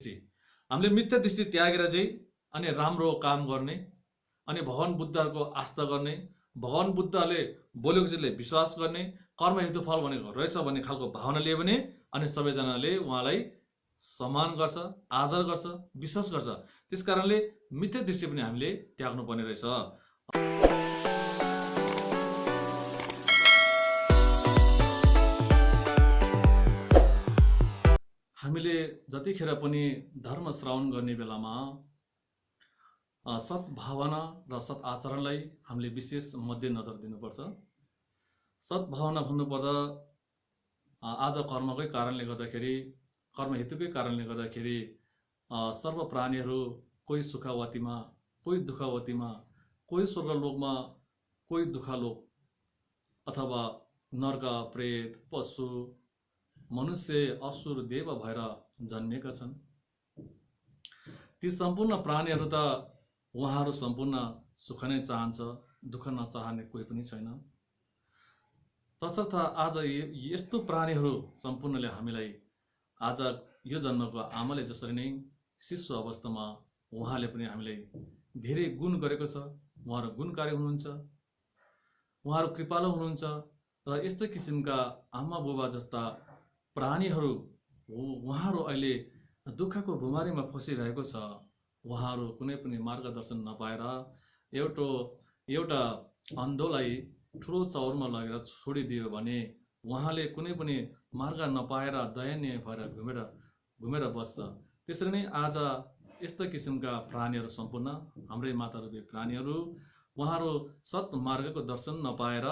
हामीले मिथ्या दृष्टि त्यागेर चाहिँ अनि राम्रो काम गर्ने अनि भगवान बुद्धहरूको आस्था गर्ने, भगवान बुद्धले बोलेको चिजले विश्वास गर्ने, कर्म हेतु फल भनेको रहेछ भन्ने खालको भावना लियो भने अनि सबैजनाले उहाँलाई सम्मान गर्छ, आदर गर्छ, विश्वास गर्छ। त्यसकारणले मिथ्या दृष्टि पनि हामीले त्याग्नु पर्ने रहेछ। हामीले जतिखेर पनि धर्म श्रवण गर्ने बेलामा सद्भावना र सत् आचरणलाई हामीले विशेष मध्यनजर दिनुपर्छ। सद्भावना भन्नुपर्दा आज कर्मकै कारणले गर्दाखेरि, कर्म हेतुकै कारणले गर्दाखेरि सर्व प्राणीहरू कोही सुखावतीमा, कोही दुःखावतीमा, कोही स्वर्गलोकमा, कोही दुःखलोक अथवा नर्क, प्रेत, पशु, मनुष्य, असुर, देव भएर जन्मेका छन्। ती सम्पूर्ण प्राणीहरू त उहाँहरू सम्पूर्ण सुख नै चाहन्छ, दुःख नचाहने कोही पनि छैन। तसर्थ आज यस्तो प्राणीहरू सम्पूर्णले हामीलाई आज यो जन्मको आमाले जसरी नै शिशु अवस्थामा उहाँले पनि हामीलाई धेरै गुण गरेको छ। उहाँहरू गुणकारी हुनुहुन्छ, उहाँहरू कृपालु हुनुहुन्छ र यस्तै किसिमका आमा बुबा जस्ता प्राणीहरू उहाँहरू अहिले दुःखको भुमारीमा फसिरहेको छ। उहाँहरू कुनै पनि मार्गदर्शन नपाएर एउटा अन्धोलाई ठुलो चौरमा लगेर छोडिदियो भने उहाँले कुनै पनि मार्ग नपाएर दयनीय भएर घुमेर बस्छ। त्यसरी नै आज यस्ता किसिमका प्राणीहरू सम्पूर्ण हाम्रै मातारूपी प्राणीहरू उहाँहरू सत् मार्गको दर्शन नपाएर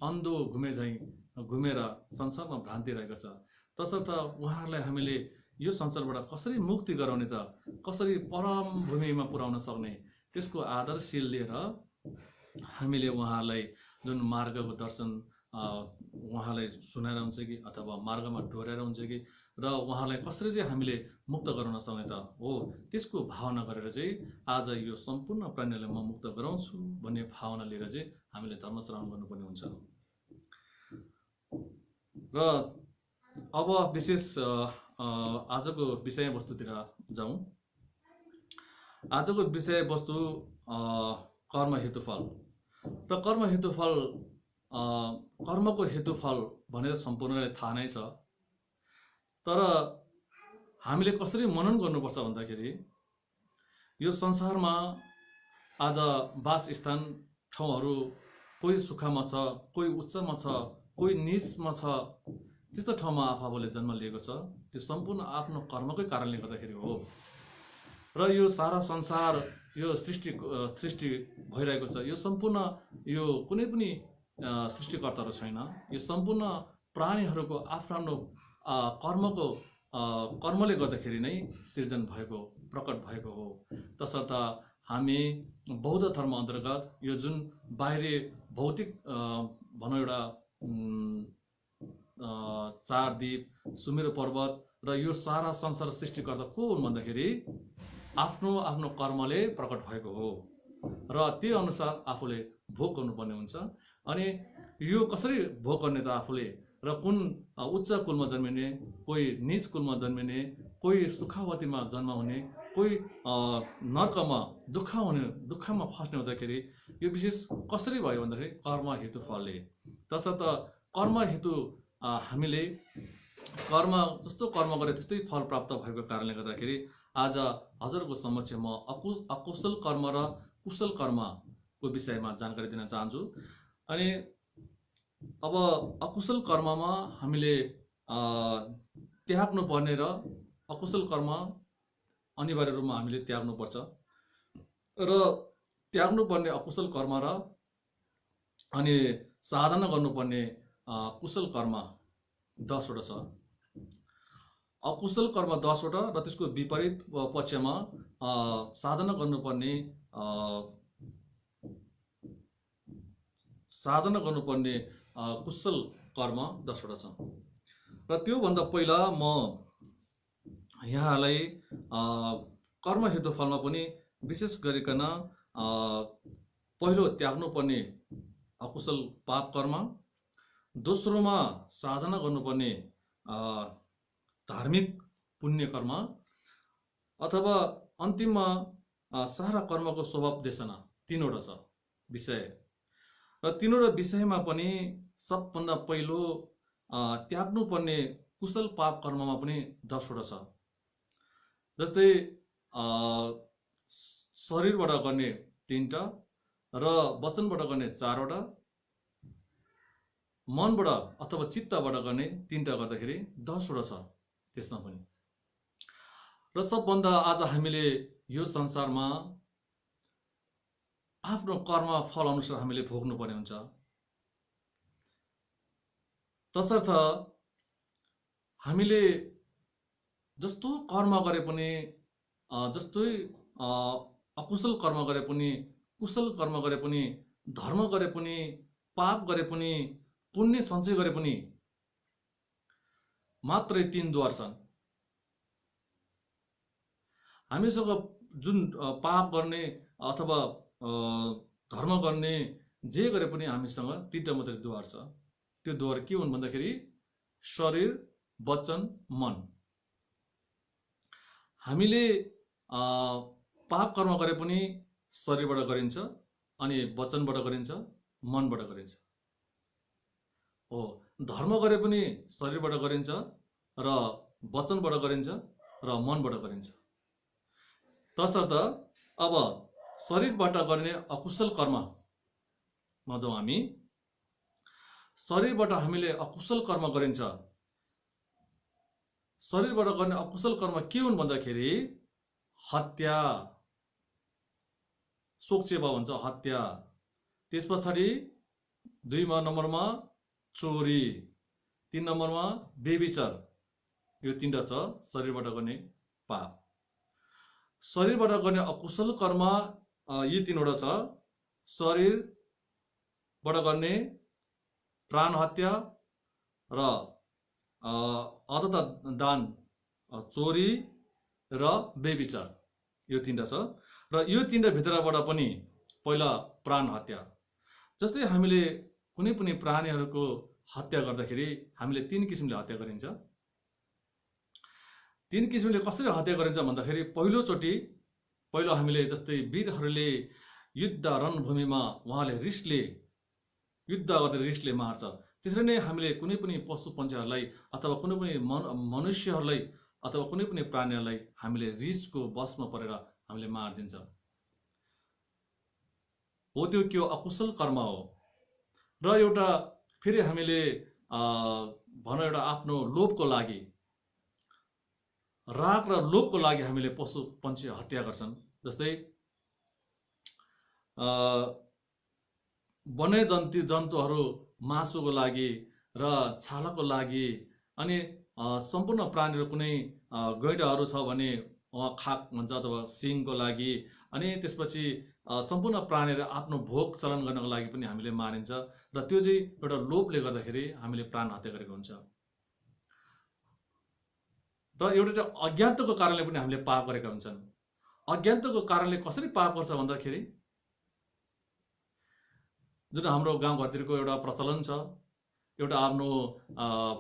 अन्धो घुमेर संसारमा भ्रान्ति रहेको छ। तसर्थ उहाँहरूलाई हामीले यो संसारबाट कसरी मुक्ति गराउने त, कसरी परम भूमिमा पुर्याउन सक्ने, त्यसको आदर्शील लिएर हामीले उहाँहरूलाई जुन मार्गको दर्शन उहाँलाई सुनाएर हुन्छ कि अथवा मार्गमा डोर्याएर हुन्छ कि र उहाँलाई कसरी चाहिँ हामीले मुक्त गराउन सक्ने त हो, त्यसको भावना गरेर चाहिँ आज यो सम्पूर्ण प्राणीलाई म मुक्त गराउँछु भन्ने भावना लिएर चाहिँ हामीले धर्म श्रवण गर्नुपर्ने हुन्छ। र अब विशेष आजको विषयवस्तुतिर जाउँ। आजको विषयवस्तु कर्म हेतुफल र कर्म हेतुफल। कर्मको हेतुफल भनेर सम्पूर्णलाई थाहा नै छ, तर हामीले कसरी मनन गर्नुपर्छ भन्दाखेरि यो संसारमा आज वासस्थान ठाउँहरू कोही सुखमा छ, कोही उच्चमा छ, कोही नीचमा छ। त्यस्तो ठाउँमा आफूले जन्म लिएको छ, त्यो सम्पूर्ण आफ्नो कर्मकै कारणले गर्दाखेरि हो। र यो सारा संसार यो सृष्टि भइरहेको छ। यो सम्पूर्ण यो कुनै पनि सृष्टिकर्ताहरू छैन। यो सम्पूर्ण प्राणीहरूको आफ्नो कर्मले गर्दाखेरि नै सृजन भएको, प्रकट भएको हो। तसर्थ हामी बौद्ध धर्म अन्तर्गत यो जुन बाहिरी भौतिक भनौँ एउटा चार द्वीप, सुमेरु पर्वत र यो सारा संसार सृष्टिकर्ता को हुन् भन्दाखेरि आफ्नो कर्मले प्रकट भएको हो र त्यही अनुसार आफूले भोग गर्नुपर्ने हुन्छ। अनि यो कसरी भोग गर्ने त आफूले, र कुन उच्च कुलमा जन्मिने, कोही नीच कुलमा जन्मिने, कोही सुखावतीमा जन्म हुने, कोही नर्कमा दुःखमा फस्ने हुँदाखेरि यो विशेष कसरी भयो भन्दाखेरि कर्म हेतु फलले। तसर्थ कर्म हेतु हामीले कर्म जस्तो कर्म गरे त्यस्तै फल प्राप्त भएको कारणले गर्दाखेरि आज हजुरको समक्ष म अकुशल कर्म र कुशल कर्मको विषयमा जानकारी दिन चाहन्छु। अनि अब अकुशल कर्ममा हामीले त्याग्नु पर्ने र अकुशल कर्म अनिवार्य रूपमा हामीले त्याग्नुपर्छ र त्याग्नुपर्ने अकुशल कर्म र अनि साधना गर्नुपर्ने कुशल कर्म 10 वटा छ। अकुशल कर्म 10 वटा र त्यसको विपरीत पक्षमा साधना गर्नुपर्ने कुशल कर्म 10 वटा छ। र त्योभन्दा पहिला म यहाँलाई कर्म हेतु फलमा पनि विशेष गरिकन पहिलो त्याग्नुपर्ने अकुशल पाप कर्म, दोस्रोमा साधना गर्नुपर्ने धार्मिक पुण्य कर्म अथवा अन्तिममा सारा कर्मको स्वभाव देशना, तीनवटा छ विषय। र तीनवटा विषयमा पनि सबभन्दा पहिलो त्याग्नुपर्ने कुशल पाप कर्ममा पनि 10वटा छ। जस्तै शरीरबाट गर्ने 3टा र वचनबाट गर्ने 4वटा, मनबाट अथवा चित्तबाट गर्ने 3टा गर्दाखेरि 10वटा छ त्यसमा पनि। र सबभन्दा आज हामीले यो संसारमा आफ्नो कर्म फल अनुसार हामीले भोग्नु पर्ने हुन्छ। तसर्थ हामीले जस्तो कर्म गरे पनि, जस्तै अकुशल कर्म गरे पनि, कुशल कर्म गरे पनि, धर्म गरे पनि, पाप गरे पनि, पुण्य सञ्चय गरे पनि मात्रै 3 द्वार छन्। हामीसँग जुन पाप गर्ने अथवा धर्म गर्ने जे गरे पनि हामीसँग 3टा मात्रै द्वार छ। त्यो द्वार के हुन् भन्दाखेरि शरीर, वचन, मन। हामीले पाप कर्म गरे पनि शरीरबाट गरिन्छ, अनि वचनबाट गरिन्छ, मनबाट गरिन्छ। हो, धर्म गरे पनि शरीरबाट गरिन्छ र वचनबाट गरिन्छ र मनबाट गरिन्छ। तसर्थ अब शरीरबाट गर्ने अकुशल कर्ममा जाउँ हामी। शरीरबाट हामीले अकुशल कर्म गरिन्छ। शरीरबाट गर्ने अकुशल कर्म के हुन् भन्दाखेरि हत्या, शोकचेवा भन्छ हत्या। त्यस पछाडि 2 नम्बरमा चोरी, 3 नम्बरमा बेविचार। यो 3टा छ शरीरबाट गर्ने पाप। शरीरबाट गर्ने अकुशल कर्म यी 3वटा छ। शरीरबाट गर्ने प्राण हत्या र अदत्त दान, चोरी र बेविचार। यो 3टा छ। र यो 3टा भित्रबाट पनि पहिला प्राण हत्या। जस्तै हामीले कुनै पनि प्राणीहरूको हत्या गर्दाखेरि हामीले 3 किसिमले हत्या गरिन्छ। 3 किसिमले कसरी हत्या गरिन्छ भन्दाखेरि पहिलो हामीले जस्तै वीरहरूले युद्ध रणभूमिमा उहाँले रिसले युद्ध गर्दै रिसले मार्छ। त्यसरी नै हामीले कुनै पनि पशु पन्छीहरूलाई अथवा कुनै पनि मनुष्यहरूलाई अथवा कुनै पनि प्राणीहरूलाई हामीले रिसको वशमा परेर हामीले मारिदिन्छ। हो, त्यो के हो? अकुशल कर्म हो। र एउटा फेरि हामीले भनौँ एउटा आफ्नो लोभको लागि, राग र लोभको लागि हामीले पशु पन्छी हत्या गर्छन्। जस्तै वन्य जन्तुहरू मासुको लागि र छालाको लागि, अनि सम्पूर्ण प्राणीहरू कुनै गैंडाहरू छ भने उहाँ खाक भन्छ अथवा सिङको लागि, अनि त्यसपछि सम्पूर्ण प्राणीहरू आफ्नो भोग चलन गर्नको लागि पनि हामीले मारिन्छ। र त्यो चाहिँ एउटा लोभले गर्दाखेरि हामीले प्राण हत्या गरेको हुन्छ। र एउटा चाहिँ अज्ञानताको कारणले पनि हामीले पाप गरेका हुन्छन्। अज्ञानताको कारणले कसरी पाप गर्छ भन्दाखेरि जुन हाम्रो गाउँघरतिरको एउटा प्रचलन छ, एउटा आफ्नो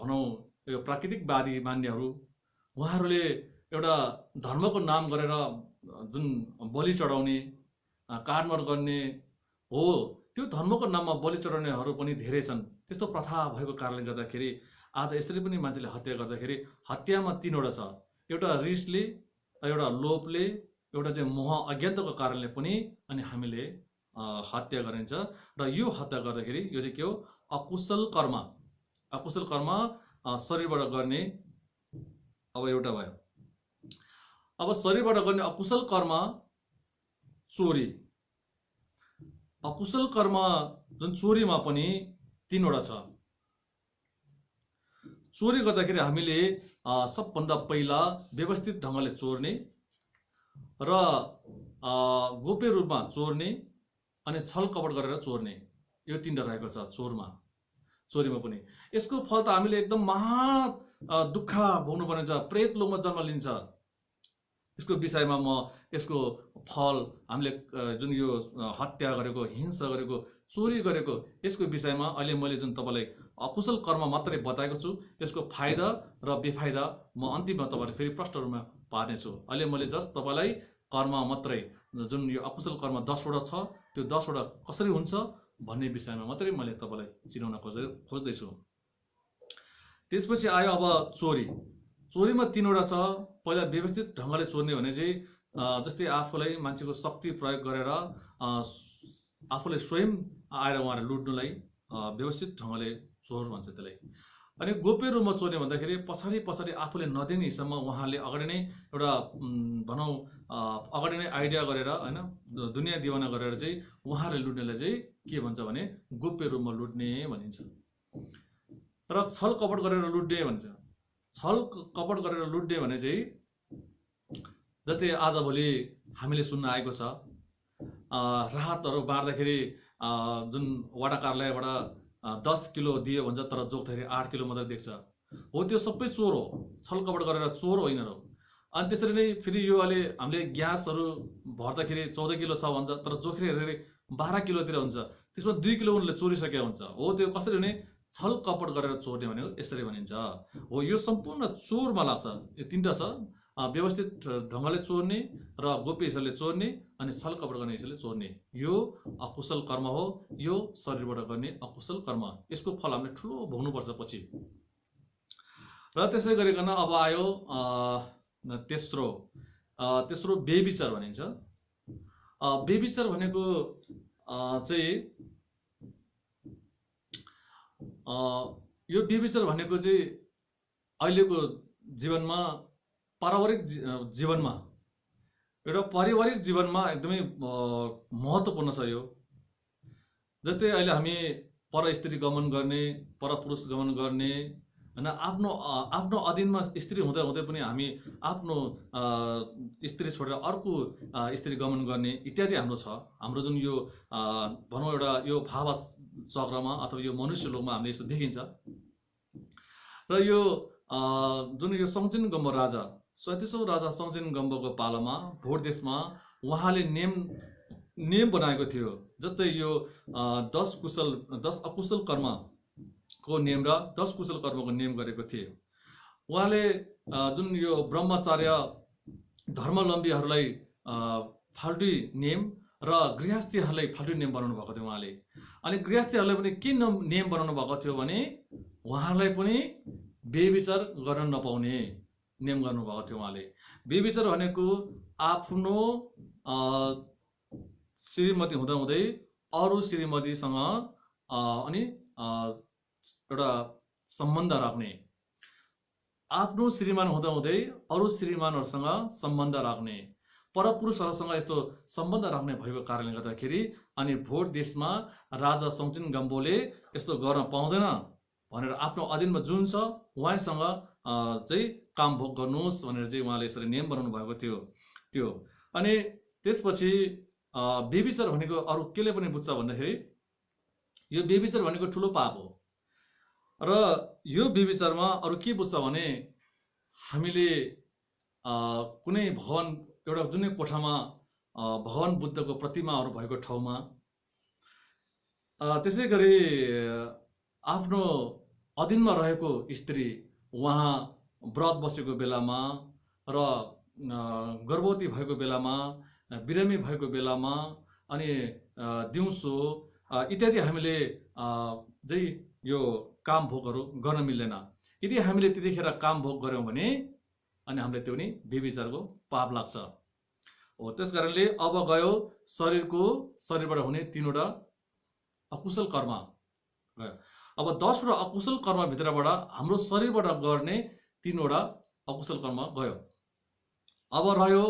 भनौँ यो प्राकृतिकवादी मान्नेहरू, उहाँहरूले एउटा धर्मको नाम गरेर जुन बलि चढाउने, काटमार गर्ने हो, त्यो धर्मको नाममा बलि चढाउनेहरू पनि धेरै छन्। त्यस्तो प्रथा भएको कारणले गर्दाखेरि आज यसरी पनि मान्छेले हत्या गर्दाखेरि हत्यामा 3वटा छ। एउटा रिसले, एउटा लोभले, एउटा चाहिँ मोह अज्ञानताको कारणले पनि अनि हामीले हत्या गरिन्छ। र यो हत्या गर्दाखेरि यो चाहिँ के हो? अकुशल कर्म। अकुशल कर्म शरीरबाट गर्ने अब एउटा भयो। अब शरीरबाट गर्ने अकुशल कर्म चोरी। अकुशल कर्म जुन चोरीमा पनि 3वटा छ। चोरी गर्दाखेरि हामीले सबभन्दा पहिला व्यवस्थित ढङ्गले चोर्ने र गोप्य रूपमा चोर्ने अनि छल कपट गरेर चोर्ने, यो 3टा रहेको छ चोरीमा पनि। यसको फल त हामीले एकदम महा दुःख भोग्नुपर्ने छ, प्रेत लोकमा जन्म लिन्छ। यसको विषयमा म यसको फल हामीले जुन यो हत्या गरेको, हिंसा गरेको, चोरी गरेको, यसको विषयमा अहिले मैले जुन तपाईँलाई अकुशल कर्म मात्रै बताएको छु, यसको फाइदा र बेफाइदा म अन्तिममा तपाईँलाई फेरि प्रष्ट रूपमा पार्नेछु। अहिले मैले जस्ट तपाईँलाई कर्म मात्रै, जुन यो अकुशल कर्म 10वटा छ, त्यो 10वटा कसरी हुन्छ भन्ने विषयमा मात्रै मैले तपाईँलाई चिनाउन खोज्दैछु। त्यसपछि आयो अब चोरी। चोरीमा 3वटा छ। पहिला व्यवस्थित ढङ्गले चोर्ने भने चाहिँ जस्तै आफूलाई मान्छेको शक्ति प्रयोग गरेर आफूले स्वयं आएर उहाँले लुट्नुलाई व्यवस्थित ढङ्गले चोर भन्छ त्यसलाई। अनि गोप्य रूपमा चोर्ने भन्दाखेरि पछाडि आफूले नदेख्ने हिसाबमा उहाँले अगाडि नै एउटा भनौँ अगाडि नै आइडिया गरेर होइन दुनियाँ दिवाना गरेर चाहिँ उहाँले लुट्नेलाई चाहिँ के भन्छ भने गोप्य रूपमा लुट्ने भनिन्छ। र छल कपट गरेर लुट्ने भन्छ। छल कपट गरेर लुट्ने भने चाहिँ जस्तै आजभोलि हामीले सुन्न आएको छ राहतहरू बाँड्दाखेरि जुन वडा कार्यालयबाट 10 किलो दियो भन्छ, तर जोख्दाखेरि 8 किलो मात्रै देख्छ। हो त्यो सबै चोर हो, छल कपट गरेर चोर होइन र। अनि त्यसरी नै फेरि यो अहिले हामीले ग्यासहरू भर्दाखेरि 14 किलो छ भन्छ, तर जोखेर हेर्दाखेरि 12 किलोतिर हुन्छ, त्यसमा 2 किलो उनले चोरिसकेको हुन्छ। हो त्यो कसरी हुने? छल कपट गरेर चोर्ने भनेको यसरी भनिन्छ। हो यो सम्पूर्ण चोरमा लाग्छ। यो 3टा छ, व्यवस्थित ढङ्गले चोर्ने र गोप्य हिसाबले चोर्ने अनि छल कपट गर्ने हिसाबले चोर्ने। यो अकुशल कर्म हो, यो शरीरबाट गर्ने अकुशल कर्म। यसको फल हामीले ठुलो भोग्नुपर्छ पछि। र त्यसै गरिकन अब आयो तेस्रो बेविचार भनिन्छ। बेविचार भनेको चाहिँ यो बेविचार भनेको चाहिँ अहिलेको जीवनमा पारिवारिक जीवनमा एकदमै महत्त्वपूर्ण छ यो। जस्तै अहिले हामी पर स्त्री गमन गर्ने, पर पुरुष गमन गर्ने होइन, आफ्नो अधीनमा स्त्री हुँदा हुँदै पनि हामी आफ्नो स्त्री छोडेर अर्को स्त्री गमन गर्ने इत्यादि हाम्रो छ। हाम्रो जुन यो भनौँ एउटा यो भाव चक्रमा अथवा यो मनुष्य लोकमा हामीले यस्तो देखिन्छ। र यो जुन यो सङ्गचिन गम्ब राजा 37औं राजा सङ्गचिन गम्बको पालामा भोट देशमा उहाँले नियम बनाएको थियो। जस्तै यो 10 अकुशल कर्मको नियम र 10 कुशल कर्मको नियम गरेको थिए। उहाँले जुन यो ब्रह्मचार्य धर्मावलम्बीहरूलाई फाल्टु नियम र गृहस्थीहरूलाई फाल्टु नियम बनाउनु भएको थियो उहाँले। अनि गृहस्थीहरूलाई पनि के नियम बनाउनु भएको थियो भने उहाँलाई पनि बेविचार गर्न नपाउने नियम गर्नुभएको थियो उहाँले। बेविचार भनेको आफ्नो श्रीमती हुँदाहुँदै अरू श्रीमतीसँग अनि एउटा सम्बन्ध राख्ने, आफ्नो श्रीमान हुँदाहुँदै अरू श्रीमानहरूसँग सम्बन्ध राख्ने, परपुरुषहरूसँग यस्तो सम्बन्ध राख्ने भएको कारणले गर्दाखेरि अनि भोट देशमा राजा सङ्गचिन गम्बोले यस्तो गर्न पाउँदैन भनेर आफ्नो अधीनमा जुन छ उहाँसँग चाहिँ काम भोग गर्नुहोस् भनेर चाहिँ उहाँले यसरी नियम बनाउनु भएको थियो त्यो। अनि त्यसपछि बेविचार भनेको अरू केले पनि बुझ्छ भन्दाखेरि यो बेविचार भनेको ठुलो पाप हो। र यो बेविचारमा अरू के बुझ्छ भने हामीले कुनै भगवान एउटा जुनै कोठामा भगवान बुद्धको प्रतिमाहरू भएको ठाउँमा त्यसै गरी आफ्नो अधीनमा रहेको स्त्री उहाँ व्रत बसेको बेलामा र गर्भवती भएको बेलामा, बिरामी भएको बेलामा अनि दिउँसो इत्यादि हामीले चाहिँ यो काम भोगहरू गर्न मिल्दैन। यदि हामीले त्यतिखेर काम भोग गऱ्यौँ भने अनि हामीले त्यो पनि बेविचारको पाप लाग्छ। हो त्यस कारणले अब गयो शरीरबाट हुने 3वटा अकुशल कर्म गयो। अब 10वटा अकुशल कर्म भित्रबाट हाम्रो शरीरबाट गर्ने 3वटा अकुशल कर्म गयो। अब रह्यो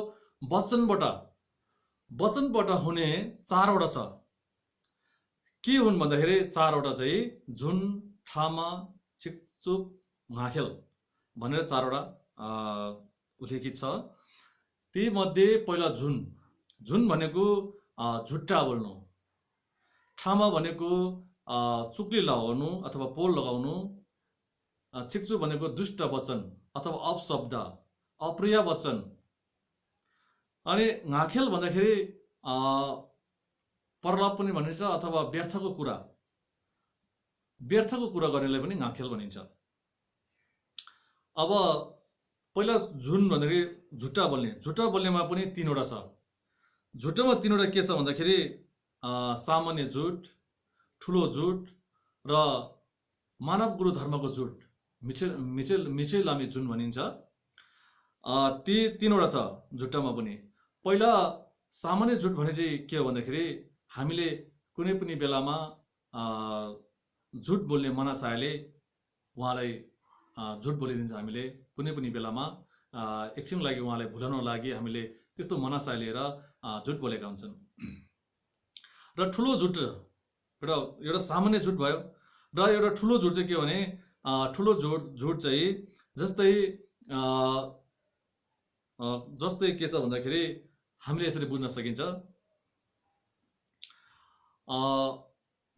वचनबाट हुने 4वटा छ। के हुन् भन्दाखेरि 4वटा चाहिँ झुन, ठामा, छिकचुक, घाँखेल भनेर 4वटा उल्लेखित छ। ती मध्ये पहिला झुन भनेको झुट्टा बोल्नु, ठामा भनेको चुक्ली लगाउनु अथवा पोल लगाउनु, छिकचु भनेको दुष्ट वचन अथवा अपशब्द, अप्रिय वचन, अनि घाँखेल भन्दाखेरि प्रलाप पनि भनिन्छ अथवा व्यर्थको कुरा गर्नेलाई पनि घाँखेल भनिन्छ। अब पहिला झुन भन्दाखेरि झुट्टा बोल्नेमा पनि 3वटा छ। झुटोमा 3वटा के छ भन्दाखेरि सामान्य झुट, ठुलो झुट र मानव गुरु धर्मको झुट, मिचेल लामी जुन भनिन्छ। ती 3वटा छ झुट्टामा पनि। पहिला सामान्य झुट भने चाहिँ के हो भन्दाखेरि हामीले कुनै पनि बेलामा झुट बोल्ने मनसायले उहाँलाई झुट बोलिदिन्छ। हामीले कुनै पनि बेलामा एकछिनको लागि उहाँलाई भुलाउन लागि हामीले त्यस्तो मनसाय लिएर झुट बोलेका हुन्छन्। र ठुलो झुट एउटा सामान्य झुट भयो। र एउटा ठुलो झुट चाहिँ के हो भने ठुलो झुट चाहिँ जस्तै के छ भन्दाखेरि हामीले यसरी बुझ्न सकिन्छ।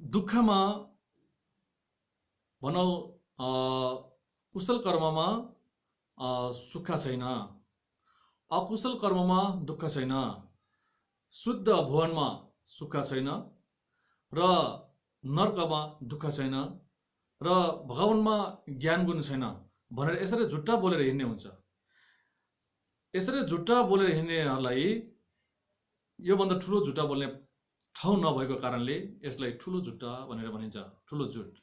दुःखमा भनौँ कुशल कर्ममा सुख छैन, अकुशल कर्ममा दुःख छैन, शुद्ध भुवनमा सुख छैन र नर्कमा दुःख छैन र भगवानमा ज्ञान गुण छैन भनेर यसरी झुट्टा बोलेर हिँड्ने हुन्छ। यसरी झुट्टा बोलेर हिँड्नेहरूलाई योभन्दा ठुलो झुट्टा बोल्ने ठाउँ नभएको कारणले यसलाई ठुलो झुट्टा भनेर भनिन्छ, ठुलो झुट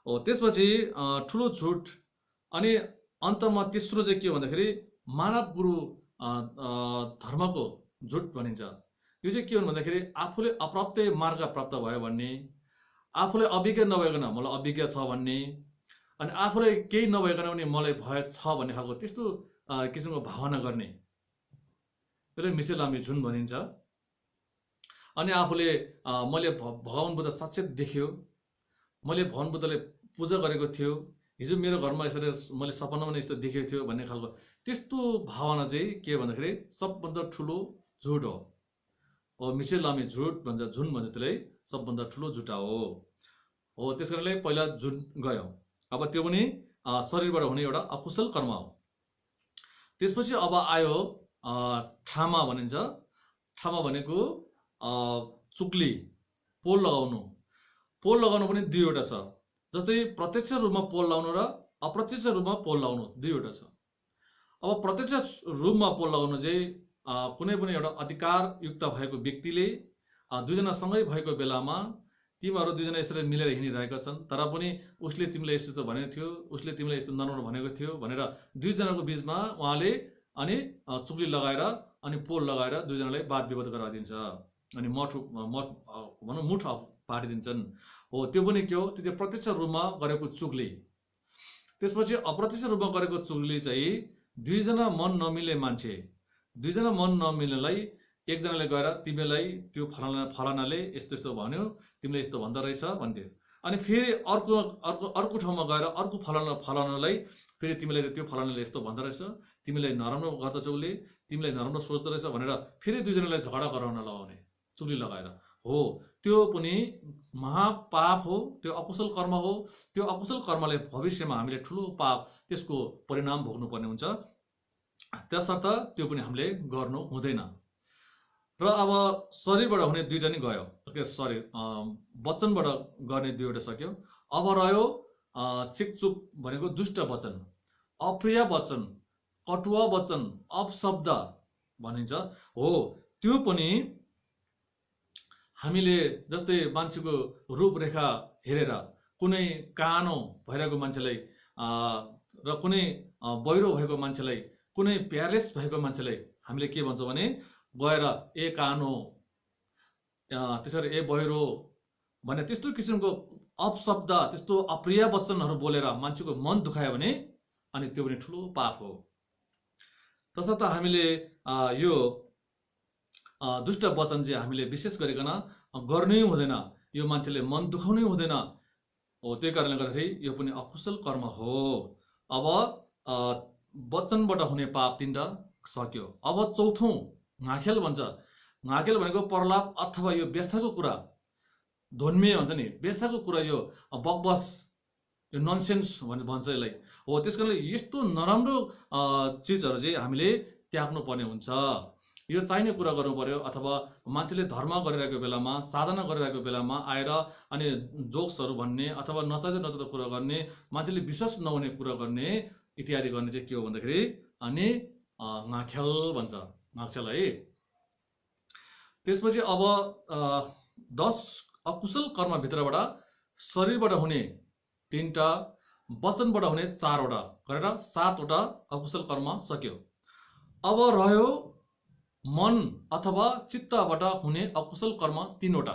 हो। त्यसपछि ठुलो झुट अनि अन्तमा तेस्रो चाहिँ के भन्दाखेरि मानव गुरु धर्मको झुट भनिन्छ। यो चाहिँ के हो भन्दाखेरि आफूले अप्राप्त मार्ग प्राप्त भयो भन्ने, आफूले अभिज्ञ नभइकन मलाई अभिज्ञ छ भन्ने, अनि आफूलाई केही नभइकन पनि मलाई भय छ भन्ने खालको त्यस्तो किसिमको भावना गर्ने, त्यसलाई मिचेल लामी जुन भनिन्छ। अनि आफूले मैले भगवान बुद्ध साक्षात देख्यो, मैले भगवान बुद्धले पूजा गरेको थियो, हिजो मेरो घरमा यसरी मैले सपनामा नै यस्तो देखेको थियो भन्ने खालको त्यस्तो भावना चाहिँ के भन्दाखेरि सबभन्दा ठुलो झुट हो। मिचेल लामी झुट भन्छ, जुन भन्छ, त्यसलाई सबभन्दा ठुलो झुटा हो। त्यस कारणले पहिला जुन गयो। अब त्यो पनि शरीरबाट हुने एउटा अकुशल कर्म हो। त्यसपछि अब आयो ठामा भनिन्छ। ठामा भनेको चुक्ली, पोल लगाउनु। पोल लगाउनु पनि 2वटा छ। जस्तै प्रत्यक्ष रूपमा पोल लगाउनु र अप्रत्यक्ष रूपमा पोल लगाउनु 2वटा छ। अब प्रत्यक्ष रूपमा पोल लगाउनु चाहिँ कुनै पनि एउटा अधिकारयुक्त भएको व्यक्तिले दुईजना सँगै भएको बेलामा तिमीहरू दुईजना यसरी मिलेर हिँडिरहेका छन्, तर पनि उसले तिमीलाई यस्तो भनेको थियो, उसले तिमीलाई यस्तो नराम्रो भनेको थियो भनेर दुईजनाको बिचमा उहाँले अनि चुक्ली लगाएर अनि पोल लगाएर दुईजनालाई वाद विवाद गराइदिन्छ अनि मुठ पारिदिन्छन्। त्यो पनि के हो? त्यो चाहिँ प्रत्यक्ष रूपमा गरेको चुक्ली। त्यसपछि अप्रत्यक्ष रूपमा गरेको चुक्ली चाहिँ दुईजना मन नमिल्ने मान्छे, दुईजना मन नमिल्नेलाई एकजनाले गएर तिमीलाई त्यो फलानाले यस्तो यस्तो भन्यो, तिमीले यस्तो भन्दो रहेछ भन्थ्यो, अनि फेरि अर्को ठाउँमा गएर अर्को फलानालाई फेरि तिमीले त्यो फलानाले यस्तो भन्दो रहेछ, तिमीलाई नराम्रो गर्दछ, उसले तिमीलाई नराम्रो सोच्दो रहेछ भनेर फेरि दुईजनालाई झगडा गराउन लगाउने चुक्ली लगाएर। त्यो पनि महापाप हो, त्यो अकुशल कर्म हो। त्यो अकुशल कर्मले भविष्यमा हामीले ठुलो पाप त्यसको परिणाम भोग्नुपर्ने हुन्छ। त्यसर्थ त्यो पनि हामीले गर्नु हुँदैन। र अब शरीरबाट हुने 2टा नै गयो। वचनबाट गर्ने 2वटा सक्यो। अब रह्यो चिकचुक भनेको दुष्ट वचन, अप्रिय वचन, कटुवा वचन, अपशब्द भनिन्छ। त्यो पनि हामीले जस्तै मान्छेको रूपरेखा हेरेर कुनै कानो भइरहेको मान्छेलाई र कुनै बहिरो भएको मान्छेलाई, कुनै प्यारलेस भएको मान्छेलाई हामीले के भन्छौँ भने गएर ए कानो, त्यसरी ए बहिरो भन्ने त्यस्तो किसिमको अपशब्द, त्यस्तो अप्रिय वचनहरू बोलेर मान्छेको मन दुखायो भने अनि त्यो पनि ठुलो पाप हो। तसर्थ हामीले यो दुष्ट वचन चाहिँ हामीले विशेष गरिकन गर्नै हुँदैन, यो मान्छेले मन दुखाउनै हुँदैन। त्यही कारणले गर्दाखेरि यो पनि अकुशल कर्म हो। अब वचनबाट हुने पाप 3टा सक्यो। अब चौथो घाँखेल भन्छ। घाँखेल भनेको प्रलाप अथवा यो व्यर्थको कुरा, धोन्मे भन्छ नि, व्यर्थको कुरा, यो बकबस, यो ननसेन्स भन्छ यसलाई। त्यस कारणले यस्तो नराम्रो चिजहरू चाहिँ हामीले त्याग्नु पर्ने हुन्छ। यो चाहिने कुरा गर्नु पर्यो। अथवा मान्छेले धर्म गरिरहेको बेलामा, साधना गरिरहेको बेलामा आएर अनि जोक्सहरू भन्ने अथवा नचाहिँदो कुरा गर्ने, मान्छेले विश्वास नहुने कुरा गर्ने इत्यादि गर्ने चाहिँ के हो भन्दाखेरि अनि नाख्याल भन्छ, नाख्याल है। त्यसपछि अब 10 अकुशल कर्मभित्रबाट शरीरबाट हुने 3टा, वचनबाट हुने 4वटा गरेर 7वटा अकुशल कर्म सक्यो। अब रह्यो मन अथवा चित्तबाट हुने अकुशल कर्म 3वटा।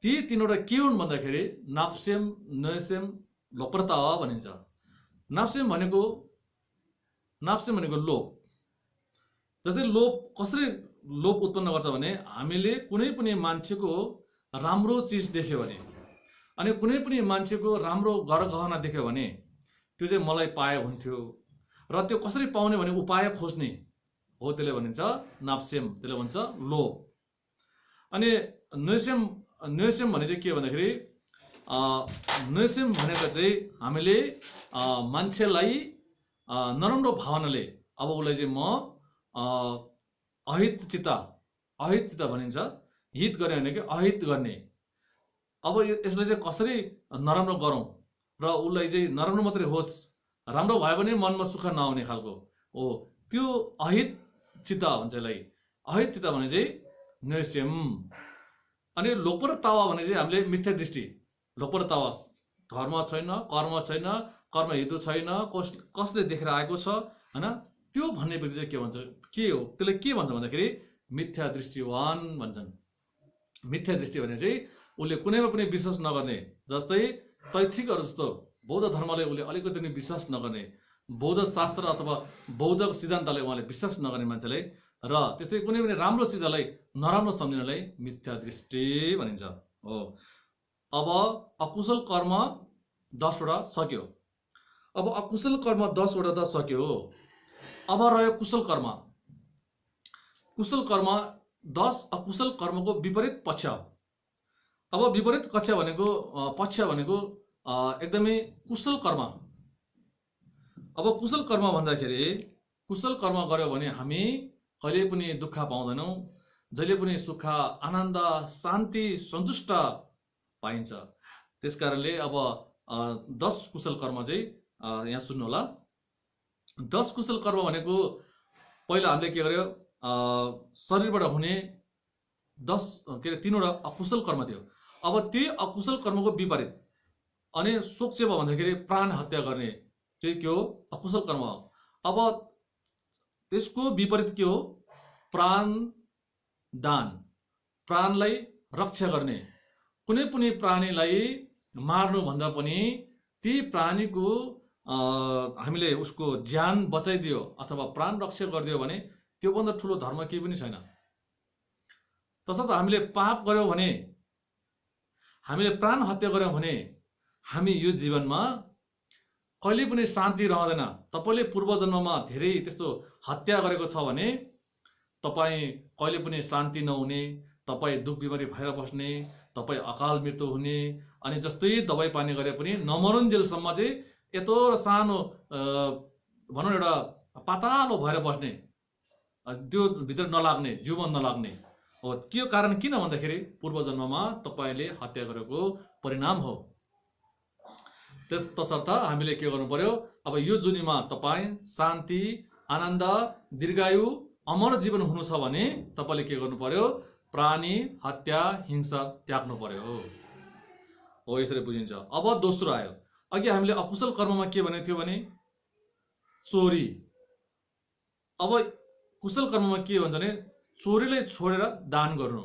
ती 3वटा के हुन् भन्दाखेरि नाप्सेम, नयसेम, लोकप्रताव भनिन्छ। नाप्सेम भनेको लोभ। जस्तै लोभ कसरी लोभ उत्पन्न गर्छ भने हामीले कुनै पनि मान्छेको राम्रो चिज देख्यो भने अनि कुनै पनि मान्छेको राम्रो गहना देख्यो भने त्यो चाहिँ मलाई पाए हुन्थ्यो र त्यो कसरी पाउने भने उपाय खोज्ने हो, त्यसले भनिन्छ नाप्सेम, त्यसले भन्छ लोभ। अनि नयसेम भने चाहिँ के भन्दाखेरि नयसेम भनेको चाहिँ हामीले मान्छेलाई नराम्रो भावनाले अब उसलाई चाहिँ म अहित चित्त भनिन्छ। हित गर्ने भने कि अहित गर्ने। अब यसलाई चाहिँ कसरी नराम्रो गरौँ र उसलाई चाहिँ नराम्रो मात्रै होस्, राम्रो भयो भने मनमा सुख नआउने खालको हो, त्यो अहित चित्त भन्छ यसलाई। अहित चित्त भने चाहिँ नयसेम। अनि लोकप्रताव भने चाहिँ हामीले मिथ्या दृष्टि। लोकप्रताव धर्म छैन, कर्म हेतु छैन, कसले देखेर आएको छ हैन, त्यो भन्ने व्यक्ति चाहिँ के भन्छ, के हो त्यसलाई के भन्छ भन्दाखेरि मिथ्या दृष्टिवान भन्छन्। मिथ्या दृष्टि भने चाहिँ उसले कुनैमा पनि विश्वास नगर्ने। जस्तै तैत्रिकहरू जस्तो बौद्ध धर्मले उसले अलिकति पनि विश्वास नगर्ने, बौद्ध शास्त्र अथवा बौद्ध सिद्धान्तलाई उहाँले विश्वास नगर्ने मान्छेलाई, र त्यस्तै कुनै पनि राम्रो चिजलाई नराम्रो सम्झिनलाई मिथ्या दृष्टि भनिन्छ हो। अब अकुशल कर्म 10वटा सक्यो। अब अकुशल कर्म 10वटा त सक्यो। अब रह्यो कुशल कर्म। कुशल कर्म 10 अकुशल कर्मको विपरीत पक्ष। अब विपरीत पक्ष भनेको एकदमै कुशल कर्म। अब कुशल कर्म भन्दाखेरि कुशल कर्म गर्यो भने हामी कहिले पनि दुःख पाउँदैनौँ, जहिले पनि सुख, आनन्द, शान्ति, सन्तुष्ट पाइन्छ। त्यसकारणले अब 10 कुशल कर्म चाहिँ यहाँ सुन्नु होला। 10 कुशल कर्म भनेको पहिला हामीले के गर्यो, शरीरबाट हुने 3वटा अकुशल कर्म थियो। अब त्यही अकुशल कर्मको विपरीत अनि शोक भन्दाखेरि प्राण हत्या गर्ने चाहिँ के हो, अकुशल कर्म हो। अब त्यसको विपरीत के हो, प्राण दान, प्राणलाई रक्षा गर्ने। कुनै पनि प्राणीलाई मार्नु भन्दा पनि ती प्राणीको हामीले उसको ज्यान बचाइदियो अथवा प्राण रक्षा गरिदियो भने त्योभन्दा ठुलो धर्म केही पनि छैन। तसर्थ हामीले पाप गर्यौँ भने, हामीले प्राण हत्या गर्यौँ भने हामी यो जीवनमा कहिले पनि शान्ति रहँदैन। तपाईले पूर्व जन्ममा धेरै त्यस्तो हत्या गरेको छ भने तपाई कहिले पनि शान्ति नहुने, तपाई दुख बिमारी भएर बस्ने, तपाई अकाल मृत्यु हुने, अनि जस्तै दबाई पानी गरे पनि नमरुन्जेलसम्म चाहिँ यत्रो सानो भनौँ एउटा पातालो भएर बस्ने, त्यो भित्र नलाग्ने, जीवन नलाग्ने हो। के कारण किन भन्दाखेरि पूर्व जन्ममा तपाईले हत्या गरेको परिणाम हो। तसर्थ हामीले के गर्नु पर्यो, अब यो जुनीमा तपाई शान्ति, आनन्द, दीर्घायु, अमर जीवन हुनु छ भने तपाईले के गर्नु पर्यो, प्राणी हत्या, हिंसा त्याग्नु पर्यो हो। यसरी बुझिन्छ। अब दोस्रो आयो, अघि हामीले अकुशल कर्ममा के भनेको थियो भने चोरी। अब कुशल कर्ममा के भन्छ भने चोरीलाई छोडेर दान गर्नु।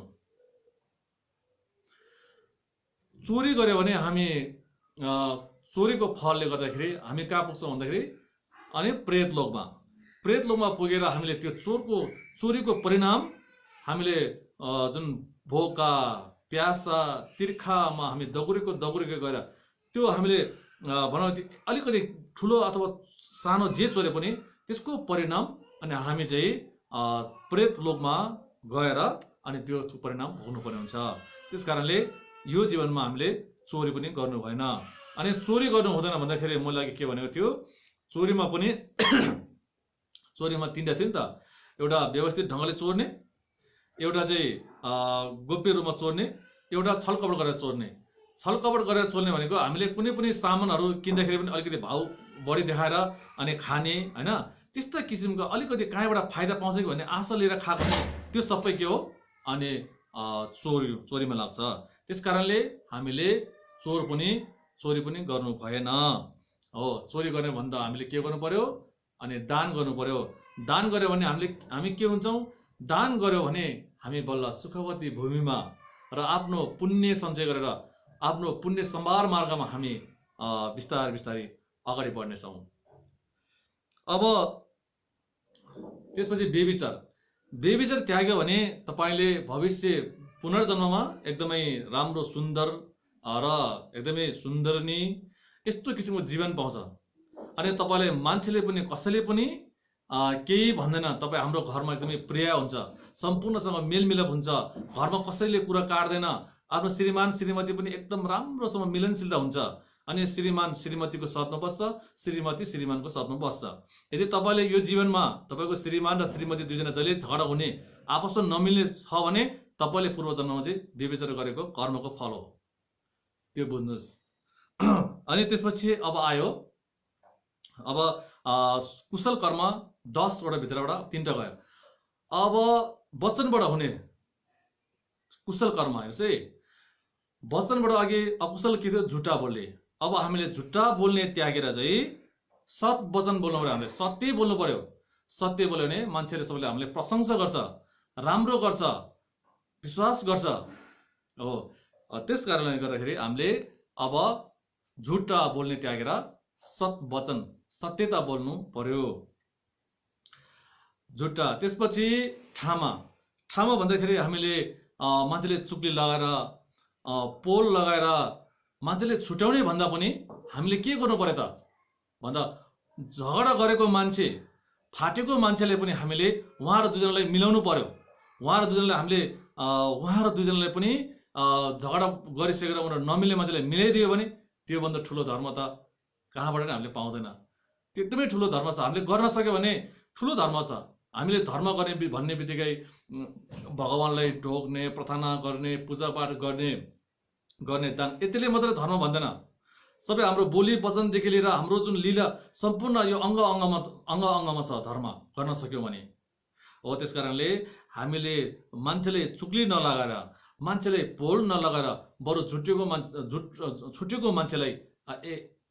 चोरी गर्यो भने हामी चोरीको फलले गर्दाखेरि हामी कहाँ पुग्छौँ भन्दाखेरि अनि प्रेत लोकमा पुगेर हामीले त्यो चोरीको परिणाम हामीले जुन भोका, प्यासा, तिर्खामा हामी दगुरेको गएर त्यो हामीले भनौँ अलिकति ठुलो अथवा सानो जे चोरे पनि त्यसको परिणाम अनि हामी चाहिँ प्रेत लोकमा गएर अनि त्यो परिणाम भोग्नुपर्ने हुन्छ। त्यस कारणले यो जीवनमा हामीले चोरी पनि गर्नु भएन। अनि चोरी गर्नु हुँदैन भन्दाखेरि मैले अघि के भनेको थियो, चोरीमा पनि चोरीमा 3टा थियो नि त। एउटा व्यवस्थित ढङ्गले चोर्ने, एउटा चाहिँ गोप्य रूपमा चोर्ने, एउटा छलकपट गरेर चोर्ने। छलकपट गरेर चोर्ने भनेको हामीले कुनै पनि सामानहरू किन्दाखेरि पनि अलिकति भाउ बढी देखाएर अनि खाने हैन, त्यस्ता किसिमको अलिकति कहाँबाट फाइदा पाउँछ कि भन्ने आशा लिएर खाएको भने त्यो सबै के हो अनि चोरीमा लाग्छ। त्यस कारणले हामीले चोरी पनि गर्नु भएन हो। चोरी गर्ने भन्दा हामीले के गर्नु पर्यो अनि दान गर्नु पर्यो। दान गर्यो भने हामी के हुन्छौँ, दान गर्यो भने हामी बल्ल सुखवती भूमिमा र आफ्नो पुण्य सञ्चय गरेर आफ्नो पुण्य सम्भार मार्गमा हामी बिस्तारै अगाडि बढ्नेछौँ। अब त्यसपछि बेविचार त्याग्यो भने तपाईँले भविष्य पुनर्जन्ममा एकदमै राम्रो सुन्दर र एकदमै सुन्दरनी यस्तो किसिमको जीवन पाउँछ। अनि तपाईँले मान्छेले पनि कसैले पनि केही भन्दैन। तपाईँ हाम्रो घरमा एकदमै प्रिय हुन्छ, सम्पूर्णसँग मेलमिलाप हुन्छ, घरमा कसैले कुरा काट्दैन, आफ्नो श्रीमान श्रीमती पनि एकदम राम्रोसँग मिलनशीलता हुन्छ। अनि श्रीमान श्रीमतीको साथमा बस्छ, श्रीमती श्रीमानको साथमा बस्छ। यदि तपाईँले यो जीवनमा तपाईँको श्रीमान र श्रीमती दुईजना जहिले झगडा हुने आपसमा नमिल्ने छ भने तपाईँले पूर्वजन्ममा चाहिँ व्यभिचार गरेको कर्मको फल हो, त्यो बुझ्नुहोस्। अनि त्यसपछि अब आयो अब कुशल कर्म 10 वटा भित्रबाट 3टा गयो। अब वचनबाट हुने कुशल कर्म हेर्नुहोस् है। वचनबाट अघि अकुशल के थियो, झुट्टा बोल्ने। अब हामीले झुट्टा बोल्ने त्यागेर चाहिँ सत वचन बोल्नु पर्यो। हामीले सत्य बोल्नु पर्यो। सत्य बोल्यो भने मान्छेले सबैले हामीले प्रशंसा गर्छ, राम्रो गर्छ, विश्वास गर्छ हो। त्यस कारणले गर्दाखेरि हामीले अब झुट्टा बोल्ने त्यागेर सत वचन सत्यता बोल्नु पर्यो। झुट्टा। त्यसपछि ठामा भन्दाखेरि हामीले मान्छेले चुक्ली लगाएर पोल लगाएर मान्छेले छुट्याउने भन्दा पनि हामीले के गर्नु पर्यो त भन्दा झगडा गरेको मान्छे फाटेको मान्छेले पनि हामीले उहाँहरू दुईजनालाई मिलाउनु पर्यो। उहाँहरू दुईजनालाई पनि झगडा गरिसकेर उनीहरू नमिल्ने मान्छेले मिलाइदियो भने त्योभन्दा ठुलो धर्म त कहाँबाट नै हामीले पाउँदैन। त्यो एकदमै ठुलो धर्म छ। हामीले गर्न सक्यो भने ठुलो धर्म छ। हामीले धर्म गर्ने भन्ने बित्तिकै भगवान्लाई ढोग्ने, प्रार्थना गर्ने, पूजापाठ गर्ने दान यतिले मात्रै धर्म भन्दैन। सबै हाम्रो बोली वचनदेखि लिएर हाम्रो जुन लीला सम्पूर्ण यो अङ्ग अङ्गमा छ धर्म गर्न सक्यौँ भने हो। त्यस कारणले हामीले मान्छेले चुक्ली नलगाएर, मान्छेले पोल नलगाएर बरु छुटेको मान्छेलाई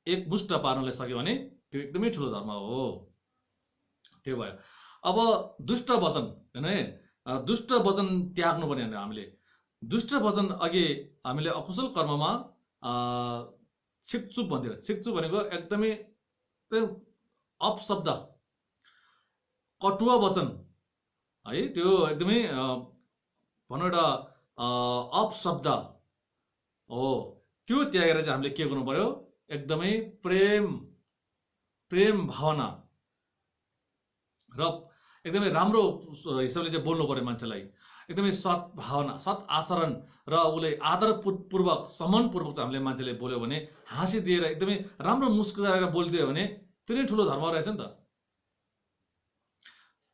एकमुष्ट पार्नलाई सक्यो भने त्यो एकदमै ठुलो धर्म हो। त्यो भयो। अब दुष्ट वचन हैन, दुष्ट वचन त्याग्नु पर्ने हामीले। दुष्ट वचन अघि हामीले अकुशल कर्ममा छिकचुप भन्थ्यो। छिकचुप भनेको एकदमै अपशब्द, कटुवा वचन है, त्यो एकदमै भनौँ एउटा अपशब्द हो। त्यो त्यागेर चाहिँ हामीले के गर्नु पर्यो, एकदमै प्रेम भावना र एकदमै राम्रो हिसाबले चाहिँ बोल्नु पर्यो मान्छेलाई। एकदमै सत् भावना, सत् आचरण र उसले आदरपूर्वक सम्मानपूर्वक चाहिँ हामीले मान्छेले बोल्यो भने, हाँसिदिएर एकदमै राम्रो मुस्कुराएर बोलिदियो भने त्यो नै ठुलो धर्म रहेछ नि त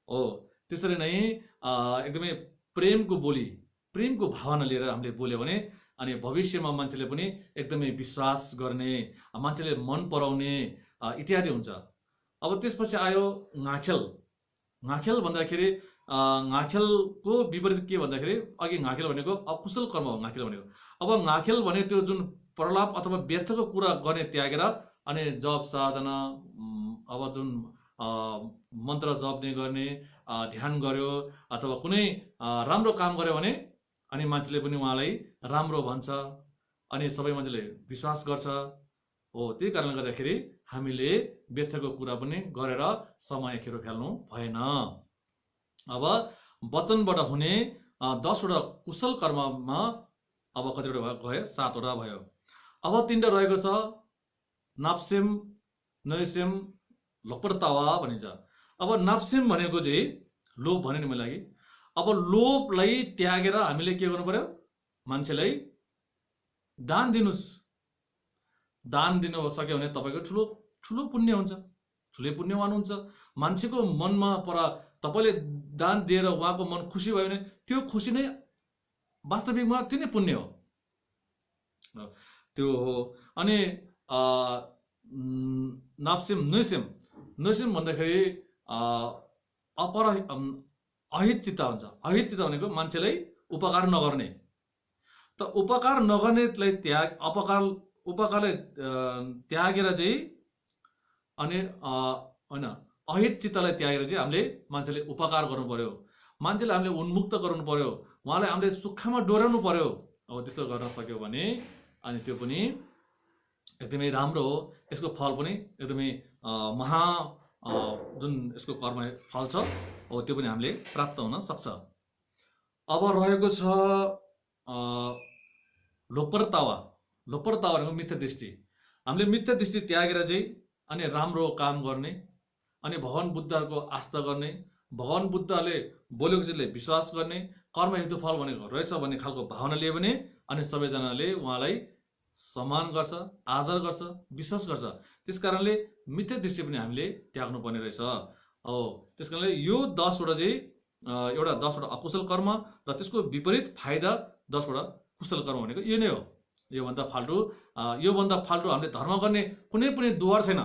हो। त्यसरी नै एकदमै प्रेमको बोली, प्रेमको भावना लिएर हामीले बोल्यो भने अनि भविष्यमा मान्छेले पनि एकदमै विश्वास गर्ने, मान्छेले मन पराउने इत्यादि हुन्छ। अब त्यसपछि आयो घाखेल भन्दाखेरि घाखेलको विपरीत के भन्दाखेरि अघि घाखेल भनेको अकुशल कर्म हो। घाखेल भनेको अब घाखेल भने त्यो जुन प्रलाप अथवा व्यर्थको कुरा गर्ने त्यागेर अनि जप साधना अब जुन मन्त्र जप्ने गर्ने ध्यान गर्यो अथवा कुनै राम्रो काम गर्यो भने अनि मान्छेले पनि उहाँलाई राम्रो भन्छ अनि सबै मान्छेले विश्वास गर्छ हो। त्यही कारणले गर्दाखेरि हामीले व्यर्थको कुरा पनि गरेर समय खेरो फाल्नु भएन। अब वचनबाट हुने 10 वटा कुशल कर्ममा अब कतिवटा गयो, 7 वटा भयो। अब 3टा रहेको छ, नाप्सेम, नैसेम, लोकप्रतावा भनिन्छ। अब नाप्सेम भनेको चाहिँ लोभ भने नि मैले लागि। अब लोभलाई त्यागेर हामीले के गर्नु पर्यो, मान्छेलाई दान दिनुस्। दान दिनु सक्यो भने तपाईँको ठुलो पुण्य हुन्छ, ठुलै पुण्यवान हुन्छ। मान्छेको मनमा तपाईँले दान दिएर उहाँको मन खुसी भयो भने त्यो खुसी नै वास्तविकमा त्यो नै पुण्य हो, त्यो हो। अनि नाप्सेम नैसेम भन्दाखेरि अहित चित्त हुन्छ। अहित चित्त भनेको मान्छेलाई उपकार नगर्ने। त उपकार नगर्नेलाई उपकारलाई त्यागेर चाहिँ अनि होइन अहित चित्तलाई त्यागेर चाहिँ हामीले मान्छेले उपकार गर्नु पर्यो, मान्छेले हामीले उन्मुक्त गराउनु पर्यो, उहाँलाई हामीले सुखमा डोर्याउनु पर्यो। अब त्यस्तो गर्न सक्यो भने अनि त्यो पनि एकदमै राम्रो हो। यसको फल पनि एकदमै जुन यसको कर्म फल छ हो त्यो पनि हामीले प्राप्त हुन सक्छ। अब रहेको छ लोपर्तावा। लोपर्तावा भनेको मिथ्या दृष्टि। हामीले मिथ्या दृष्टि त्यागेर चाहिँ अनि राम्रो काम गर्ने अनि भगवान बुद्धहरूको आस्था गर्ने, भगवान बुद्धले बोलेको चिजले विश्वास गर्ने, कर्म हेतु फल भनेको रहेछ भन्ने खालको भावना लिए भने अनि सबैजनाले उहाँलाई सम्मान गर्छ, आदर गर्छ, विश्वास गर्छ। त्यस कारणले मिथ्या दृष्टि पनि हामीले त्याग्नु पर्ने रहेछ हो। त्यस कारणले यो 10वटा चाहिँ एउटा 10वटा अकुशल कर्म र त्यसको विपरीत फाइदा 10वटा कुशल कर्म भनेको यो नै हो। योभन्दा फाल्टु हामीले धर्म गर्ने कुनै पनि द्वार छैन।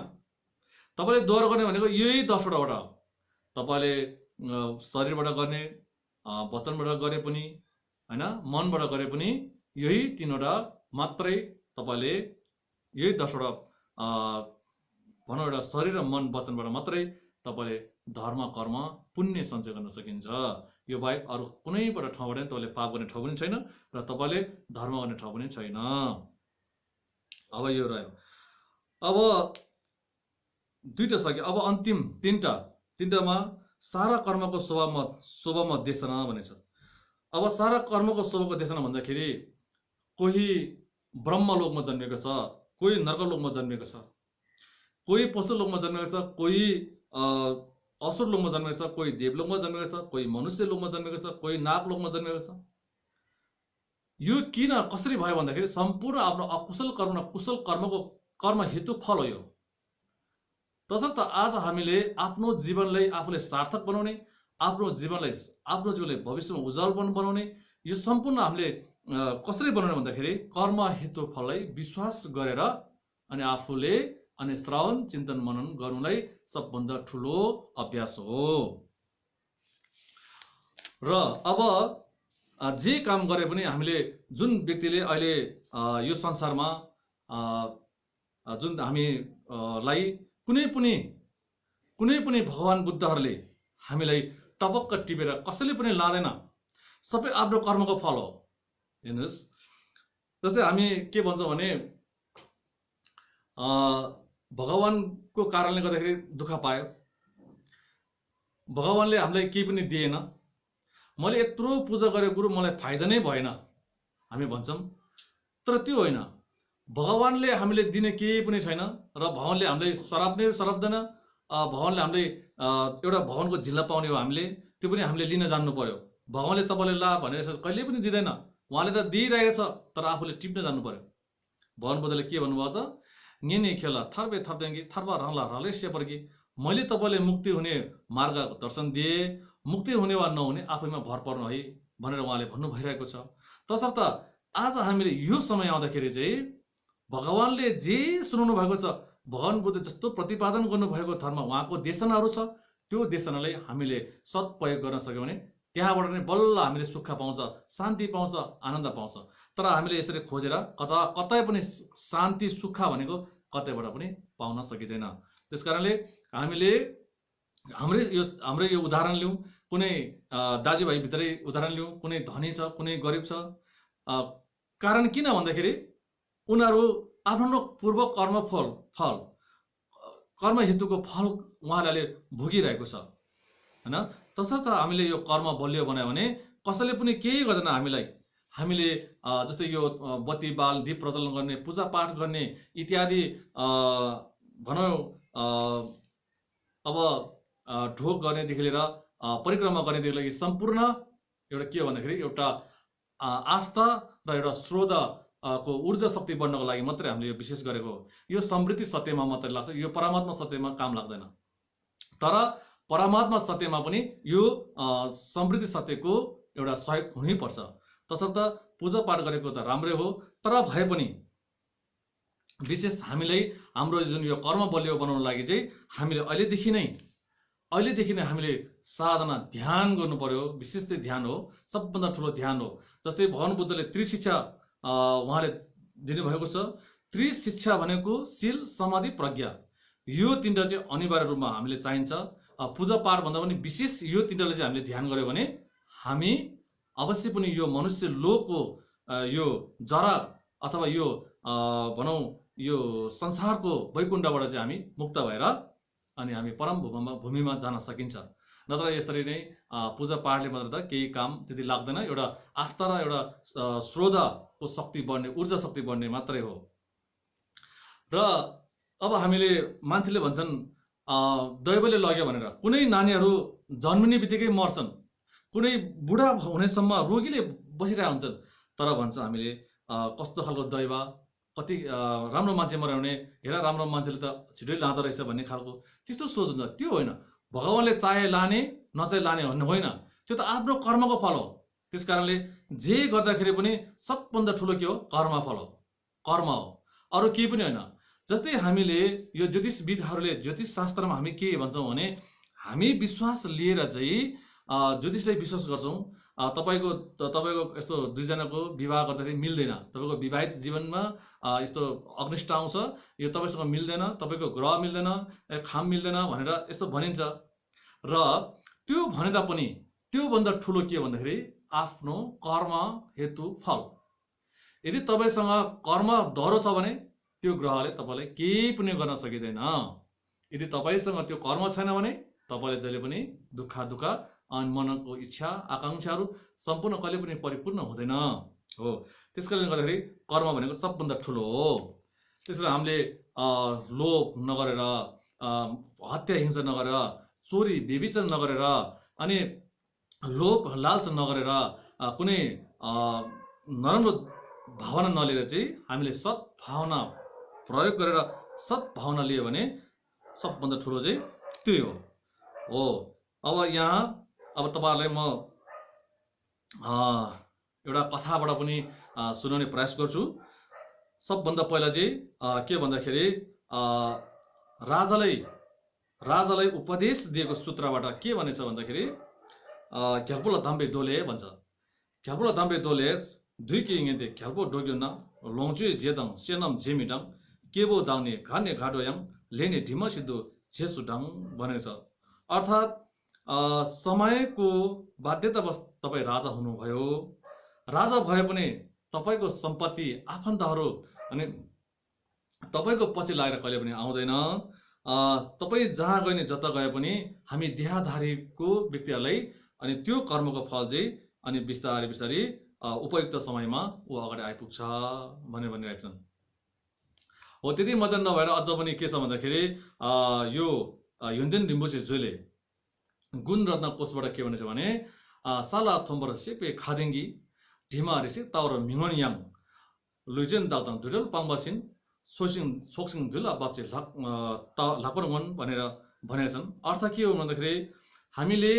तपाईँले द्वार गर्ने भनेको यही 10वटाबाट हो। तपाईँले शरीरबाट गर्ने, वचनबाट गरे पनि होइन, मनबाट गरे पनि यही 3वटा मात्रै तपाईँले, यही 10वटा भनौँ एउटा शरीर र मन वचनबाट मात्रै तपाईँले धर्म कर्म पुण्य सञ्चय गर्न सकिन्छ। यो बाहेक अरू कुनैबाट ठाउँबाट तपाईँले पाप गर्ने ठाउँ पनि छैन र तपाईँले धर्म गर्ने ठाउँ पनि छैन। अब यो रह्यो। अब 2टा सक्यो। अब अन्तिम 3टामा सारा कर्मको स्वभावमा देशना भनेछ। अब सारा कर्मको स्वभावको देशना भन्दाखेरि कोही ब्रह्मलोकमा जन्मेको छ, कोही नर्कलोकमा जन्मेको छ, कोही पशुलोकमा जन्मेको छ, कोही असुर लोकमा जन्मेको छ, कोही देवलोकमा जन्मेको छ, कोही मनुष्य लोकमा जन्मेको छ, कोही नागलोकमा जन्मेको छ। यो किन कसरी भयो भन्दाखेरि सम्पूर्ण आफ्नो अकुशल कर्म र कुशल कर्मको कर्म हेतु फल हो यो। तसर्थ आज हामीले आफ्नो जीवनलाई आफूले सार्थक बनाउने, आफ्नो जीवनलाई भविष्यमा उज्जवल बनाउने, यो सम्पूर्ण हामीले कसरी बनाउने भन्दाखेरि कर्म हेतु फललाई विश्वास गरेर अनि आफूले अनि श्रवण चिन्तन मनन गर्नुलाई सबभन्दा ठुलो अभ्यास हो। र अब जे काम गरे पनि हामीले, जुन व्यक्तिले अहिले यो संसारमा जुन हामीलाई कुनै पनि भगवान बुद्धहरूले हामीलाई टपक्क टिपेर कसैले पनि लाँदैन, सबै आफ्नो कर्मको फल हो। हेर्नुहोस्, जस्तै हामी के भन्छौँ भने भगवानको कारणले गर्दाखेरि दुःख पायो, भगवानले हामीलाई केही पनि दिएन, मैले यत्रो पूजा गरेँ गुरु मलाई फाइदा नै भएन हामी भन्छौँ। तर त्यो होइन, भगवानले हामीले दिने केही पनि छैन र भगवानले हामीलाई शराब नै शराब्दैन। भगवानले हामीलाई एउटा भगवानको झिल्ला पाउने हो हामीले, त्यो पनि हामीले लिन जान्नु पर्यो। भगवानले तपाईँले ला भनेर कहिले पनि दिँदैन, उहाँले त दिइरहेको छ तर आफूले टिप्न जान्नु पर्यो। भगवान बुद्धले के भन्नुभएको छ, निने खेला थर्बे थप्देङ्गी थर्बा रहला रहलै सेपर्की, मैले तपाईँले मुक्ति हुने मार्ग दर्शन दिए, मुक्ति हुने वा नहुने आफैमा भर पर्नु है भनेर उहाँले भन्नु भइरहेको छ। तसर्थ आज हामीले यो समय आउँदाखेरि चाहिँ भगवानले जे सुनाउनु भएको छ, भगवान बुद्ध जस्तो प्रतिपादन गर्नुभएको धर्म उहाँको देशनाहरू छ, त्यो देशनालाई हामीले सदप्रयोग गर्न सक्यौँ भने त्यहाँबाट नै बल्ल हामीले सुख पाउँछ, शान्ति पाउँछ, आनन्द पाउँछ। तर हामीले यसरी खोजेर कतै पनि शान्ति सुख भनेको कतैबाट पनि पाउन सकिँदैन। त्यस कारणले हामीले हाम्रो यो उदाहरण लिउँ, कुनै दाजुभाइ भित्रै उदाहरण लिउँ, कुनै धनी छ कुनै गरिब छ। कारण किन भन्दाखेरि उनीहरू आफ्नो पूर्व कर्म हेतुको फल उहाँहरूले भोगिरहेको छ हैन। तसर्थ हामीले यो कर्म बलियो बनायो भने कसैले पनि केही गर्दैन हामीलाई। हामीले जस्तै यो बत्ती बाल दीप प्रज्वलन गर्ने, पूजा पाठ गर्ने इत्यादि भनौँ अब ढोक गर्नेदेखि लिएर परिक्रमा गर्नेदेखि लिएर सम्पूर्ण एउटा के हो भन्दाखेरि एउटा आस्था र एउटा स्रोत को ऊर्जा शक्ति बढ्नको लागि मात्रै हामीले यो विशेष गरेको हो। यो समृद्धि सत्यमा मात्रै लाग्छ, यो परमात्मा सत्यमा काम लाग्दैन। तर परमात्मा सत्यमा पनि यो समृद्धि सत्यको एउटा सहयोग हुनैपर्छ। तसर्थ पूजा पाठ गरेको त राम्रै हो, तर भए पनि विशेष हामीलाई हाम्रो जुन यो कर्म बलियो बनाउनको लागि चाहिँ हामीले अहिलेदेखि नै अहिलेदेखि नै हामीले साधना ध्यान गर्नु पर्यो। विशेष चाहिँ ध्यान हो, सबभन्दा ठुलो ध्यान हो। जस्तै भगवान बुद्धले त्रिशिक्षा उहाँले दिनुभएको छ। त्रिशिक्षा भनेको शील, समाधि, प्रज्ञा, यो तीनटा चाहिँ अनिवार्य रूपमा हामीले चाहिन्छ। पूजा पाठ भन्दा पनि विशेष यो तीनटाले चाहिँ हामीले ध्यान गर्यो भने हामी अवश्य पनि यो मनुष्य लोकको यो जरा अथवा यो भनौँ यो संसारको वैकुण्ठबाट चाहिँ हामी मुक्त भएर अनि हामी परम भूमिमा जान सकिन्छ। नत्र यसरी नै पूजा पाठले मात्र त केही काम त्यति लाग्दैन। एउटा आस्था र एउटा श्रद्धाको शक्ति बढ्ने, ऊर्जा शक्ति बढ्ने मात्रै हो। र अब हामीले मान्छेले भन्छन् दैवले लग्यो भनेर। कुनै नानीहरू जन्मिने बित्तिकै मर्छन्, कुनै बुढा हुनेसम्म रोगीले बसिरहेका हुन्छन्। तर भन्छ हामीले कस्तो खालको दैव, कति राम्रो मान्छे मर्यो भने हेर राम्रो मान्छेले त छिटै लाँदो रहेछ भन्ने खालको त्यस्तो सोच हुन्छ। त्यो होइन। भगवानले चाहे लाने नचाहे लाने भन्ने होइन, त्यो त आफ्नो कर्मको फल हो। त्यस कारणले जे गर्दाखेरि पनि सबभन्दा ठुलो के हो? कर्मफल हो, कर्म हो, अरू केही पनि होइन। जस्तै हामीले यो ज्योतिषविदहरूले ज्योतिष शास्त्रमा हामी के भन्छौँ भने हामी विश्वास लिएर चाहिँ ज्योतिषलाई विश्वास गर्छौँ। तपाईँको यस्तो दुईजनाको विवाह गर्दाखेरि मिल्दैन, तपाईँको विवाहित जीवनमा यस्तो अग्निष्ट आउँछ, यो तपाईँसँग मिल्दैन, तपाईँको ग्रह मिल्दैन, खाम मिल्दैन भनेर यस्तो भनिन्छ। र त्यो भने तापनि त्योभन्दा ठुलो के भन्दाखेरि आफ्नो कर्म हेतु फल। यदि तपाईँसँग कर्म दह्रो छ भने त्यो ग्रहले तपाईँलाई केही पनि गर्न सकिँदैन। यदि तपाईँसँग त्यो कर्म छैन भने तपाईँले जहिले पनि दुःख अनि मनको इच्छा आकाङ्क्षाहरू सम्पूर्ण कहिले पनि परिपूर्ण हुँदैन हो। त्यस कारणले गर्दाखेरि कर्म भनेको सबभन्दा ठुलो हो। त्यस कारण हामीले लोभ नगरेर, हत्या हिंसा नगरेर, चोरी व्यभिचार नगरेर, अनि लोभ लालच नगरेर, कुनै नराम्रो भावना नलिएर चाहिँ हामीले सद्भावना प्रयोग गरेर सद्भावना लियो भने सबभन्दा ठुलो चाहिँ त्यही हो। अब यहाँ तपाईँहरूलाई म एउटा कथाबाट पनि सुनाउने प्रयास गर्छु। सबभन्दा पहिला चाहिँ के भन्दाखेरि राजालाई उपदेश दिएको सूत्रबाट के भनेछ भन्दाखेरि घ्याल्पोला दाम्बे दोले भन्छ। घ्याल्पोला दाम्बे दोले दुई के इङ्गे घ्याल्पो डोग्यो न लौचु जेदङ सेनम झेमिडङ केबो दाउने घाने घाडोयाङ लेने ढिम सिद्धो झेसुडाङ भनेको छ। अर्थात् समयको बाध्यतावश तपाईँ राजा हुनुभयो। राजा भए पनि तपाईँको सम्पत्ति आफन्तहरू अनि तपाईँको पछि लागेर कहिले पनि आउँदैन। तपाईँ जहाँ गए नि जता गए पनि हामी देहधारीको व्यक्तिहरूलाई अनि त्यो कर्मको फल चाहिँ अनि बिस्तारै बिस्तारै उपयुक्त समयमा ऊ अगाडि आइपुग्छ भनेर भनिरहेका छन् हो। त्यति मात्र नभएर अझ पनि के छ भन्दाखेरि यो ह्युन्देन रिम्पोछेले गुण रत्न कोषबाट के भनेछ भने साला थोम्बर सेपे खादेङ्गी ढिमा रिसिक तावर मिङन याङ लुजेन दाउताङ दुडल पाङबासिन सोक्सिङ धुला बाप्चे लापरवन भनेर भनेका छन्। अर्थ के हो भन्दाखेरि हामीले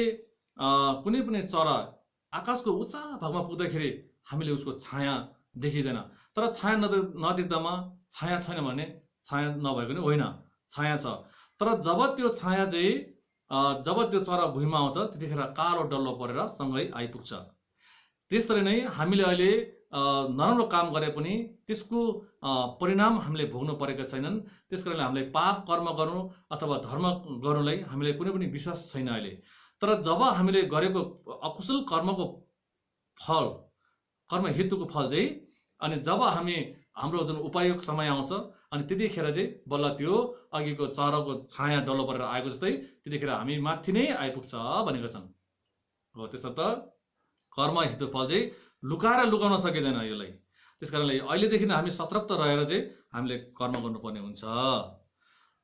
कुनै पनि चरा आकाशको उच्च भागमा पुग्दाखेरि हामीले उसको छाया देखिँदैन। तर छाया नदेख्दामा छाया छैन भने छाया नभएको नि होइन, छाया छ। तर जब त्यो छाया चाहिँ जब त्यो चरा भुइँमा आउँछ त्यतिखेर कालो डल्लो परेर सँगै आइपुग्छ। त्यसरी नै हामीले अहिले नराम्रो काम गरे पनि त्यसको परिणाम हामीले भोग्नु परेका छैनन्। त्यस कारणले हामीले पाप कर्म गर्नु अथवा धर्म गर्नुलाई हामीले कुनै पनि विश्वास छैन अहिले। तर जब हामीले गरेको अकुशल कर्मको फल, कर्म हेतुको फल चाहिँ अनि जब हाम्रो जुन उपयोग समय आउँछ अनि त्यतिखेर चाहिँ बल्ल त्यो अघिको चराको छाया डल्लो परेर आएको जस्तै त्यतिखेर हामी माथि नै आइपुग्छ भनेका छन् हो। त्यसर्थ कर्म हेतु फल चाहिँ लुकाएर लुकाउन सकिँदैन यसलाई। त्यस कारणले अहिलेदेखि नै हामी सतर्क रहेर चाहिँ हामीले कर्म गर्नुपर्ने हुन्छ।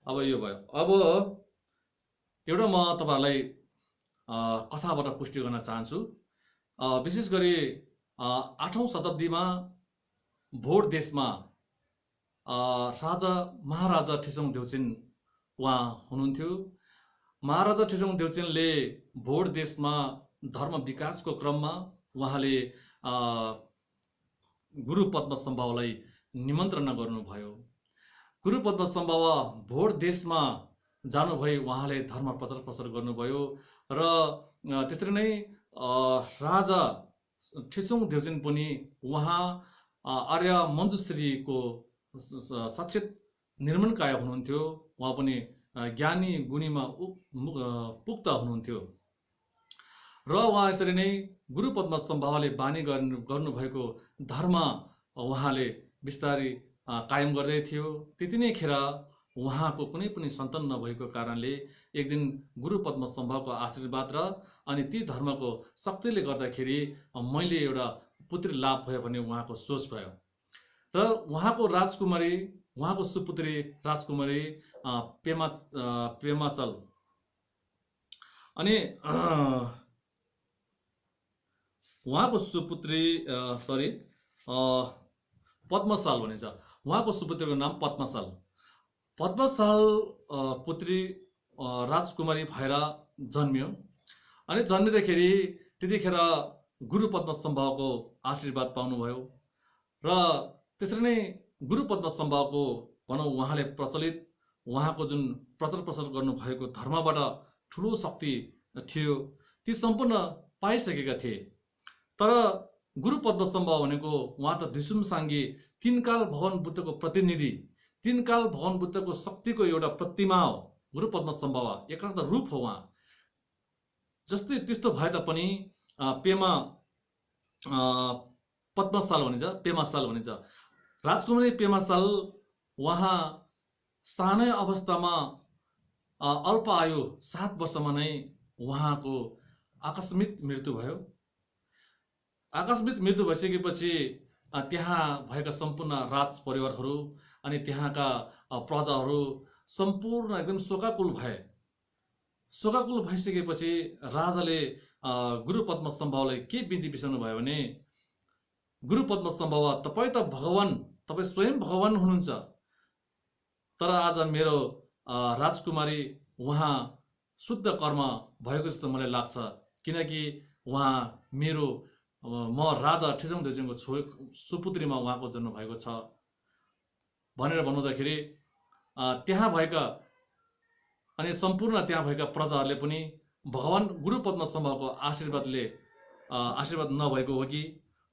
अब यो भयो। अब एउटा म तपाईँहरूलाई कथाबाट पुष्टि गर्न चाहन्छु। विशेष गरी 8औं शताब्दीमा भोट देशमा महाराजा ठिसोङ देउचेन उहाँ हुनुहुन्थ्यो। महाराजा ठिसोङ देउचेनले भोट देशमा धर्म विकासको क्रममा उहाँले गुरु पद्मसम्भवलाई निमन्त्रणा गर्नुभयो। गुरु पद्मसम्भव भोट देशमा जानुभयो, उहाँले धर्म प्रचार प्रसार गर्नुभयो। र त्यसरी नै राजा ठिसुङ देउजिन पनि उहाँ आर्य मञ्जुश्रीको साक्षात निर्माणकाय हुनुहुन्थ्यो। उहाँ पनि ज्ञानी गुणीमा पुख्त हुनुहुन्थ्यो र उहाँ यसरी नै गुरु पद्म सम्भावले बानी गर्नुभएको धर्म उहाँले बिस्तारै कायम गर्दै थियो। त्यति नै खेर उहाँको कुनै पनि सन्तान नभएको कारणले एक दिन गुरु पद्म सम्भावको आशीर्वाद र अनि ती धर्मको शक्तिले गर्दाखेरि मैले एउटा पुत्री लाभ भयो भन्ने उहाँको सोच भयो र उहाँको राजकुमारी, उहाँको सुपुत्री राजकुमारी पेमाचल अनि उहाँको सुपुत्री पद्मशाल भनिन्छ। उहाँको सुपुत्रीको नाम पद्मशाल। पद्मशाल पुत्री राजकुमारी भएर जन्मियो अनि जन्मिँदाखेरि त्यतिखेर गुरु पद्म सम्भावको आशीर्वाद पाउनुभयो र त्यसरी नै गुरु पद्म सम्भावको भनौँ उहाँले प्रचलित उहाँको जुन प्रचार प्रसार गर्नुभएको धर्मबाट ठुलो शक्ति थियो ती सम्पूर्ण पाइसकेका थिए। तर गुरु पद्म सम्भाव भनेको उहाँ त धिसुम साङ्गे तीनकाल भगवान बुद्धको प्रतिनिधि, तीनकाल भगवान बुद्धको शक्तिको एउटा प्रतिमा हो गुरु पद्म सम्भाव, एकान्त रूप हो उहाँ। जस्तै त्यस्तो भए तापनि पद्मशाल भनिन्छ, पेमाशाल भनिन्छ। राजकुमारी पेमाशाल उहाँ सानै अवस्थामा अल्प आयु 7 वर्षमा नै उहाँको आकस्मिक मृत्यु भयो। आकस्मिक मृत्यु भइसकेपछि त्यहाँ भएका सम्पूर्ण राज परिवारहरू अनि त्यहाँका प्रजाहरू सम्पूर्ण एकदम शोकाकुल भए। शोकाकुल भइसकेपछि राजाले गुरु पद्म सम्भावलाई के बिन्ती बिसाउनु भयो भने, गुरु पद्म सम्भाव तपाईँ त भगवान, तपाईँ स्वयं भगवान हुनुहुन्छ, तर आज मेरो राजकुमारी उहाँ शुद्ध कर्म भएको जस्तो मलाई लाग्छ, किनकि उहाँ मेरो म राजा ठिसुङ देउजिनको सुपुत्रीमा उहाँको जन्म भएको छ भनेर भन्नुहुँदाखेरि त्यहाँ भएका अनि सम्पूर्ण त्यहाँ भएका प्रजाहरूले पनि भगवान गुरु पद्म सम्भावको आशीर्वाद नभएको हो कि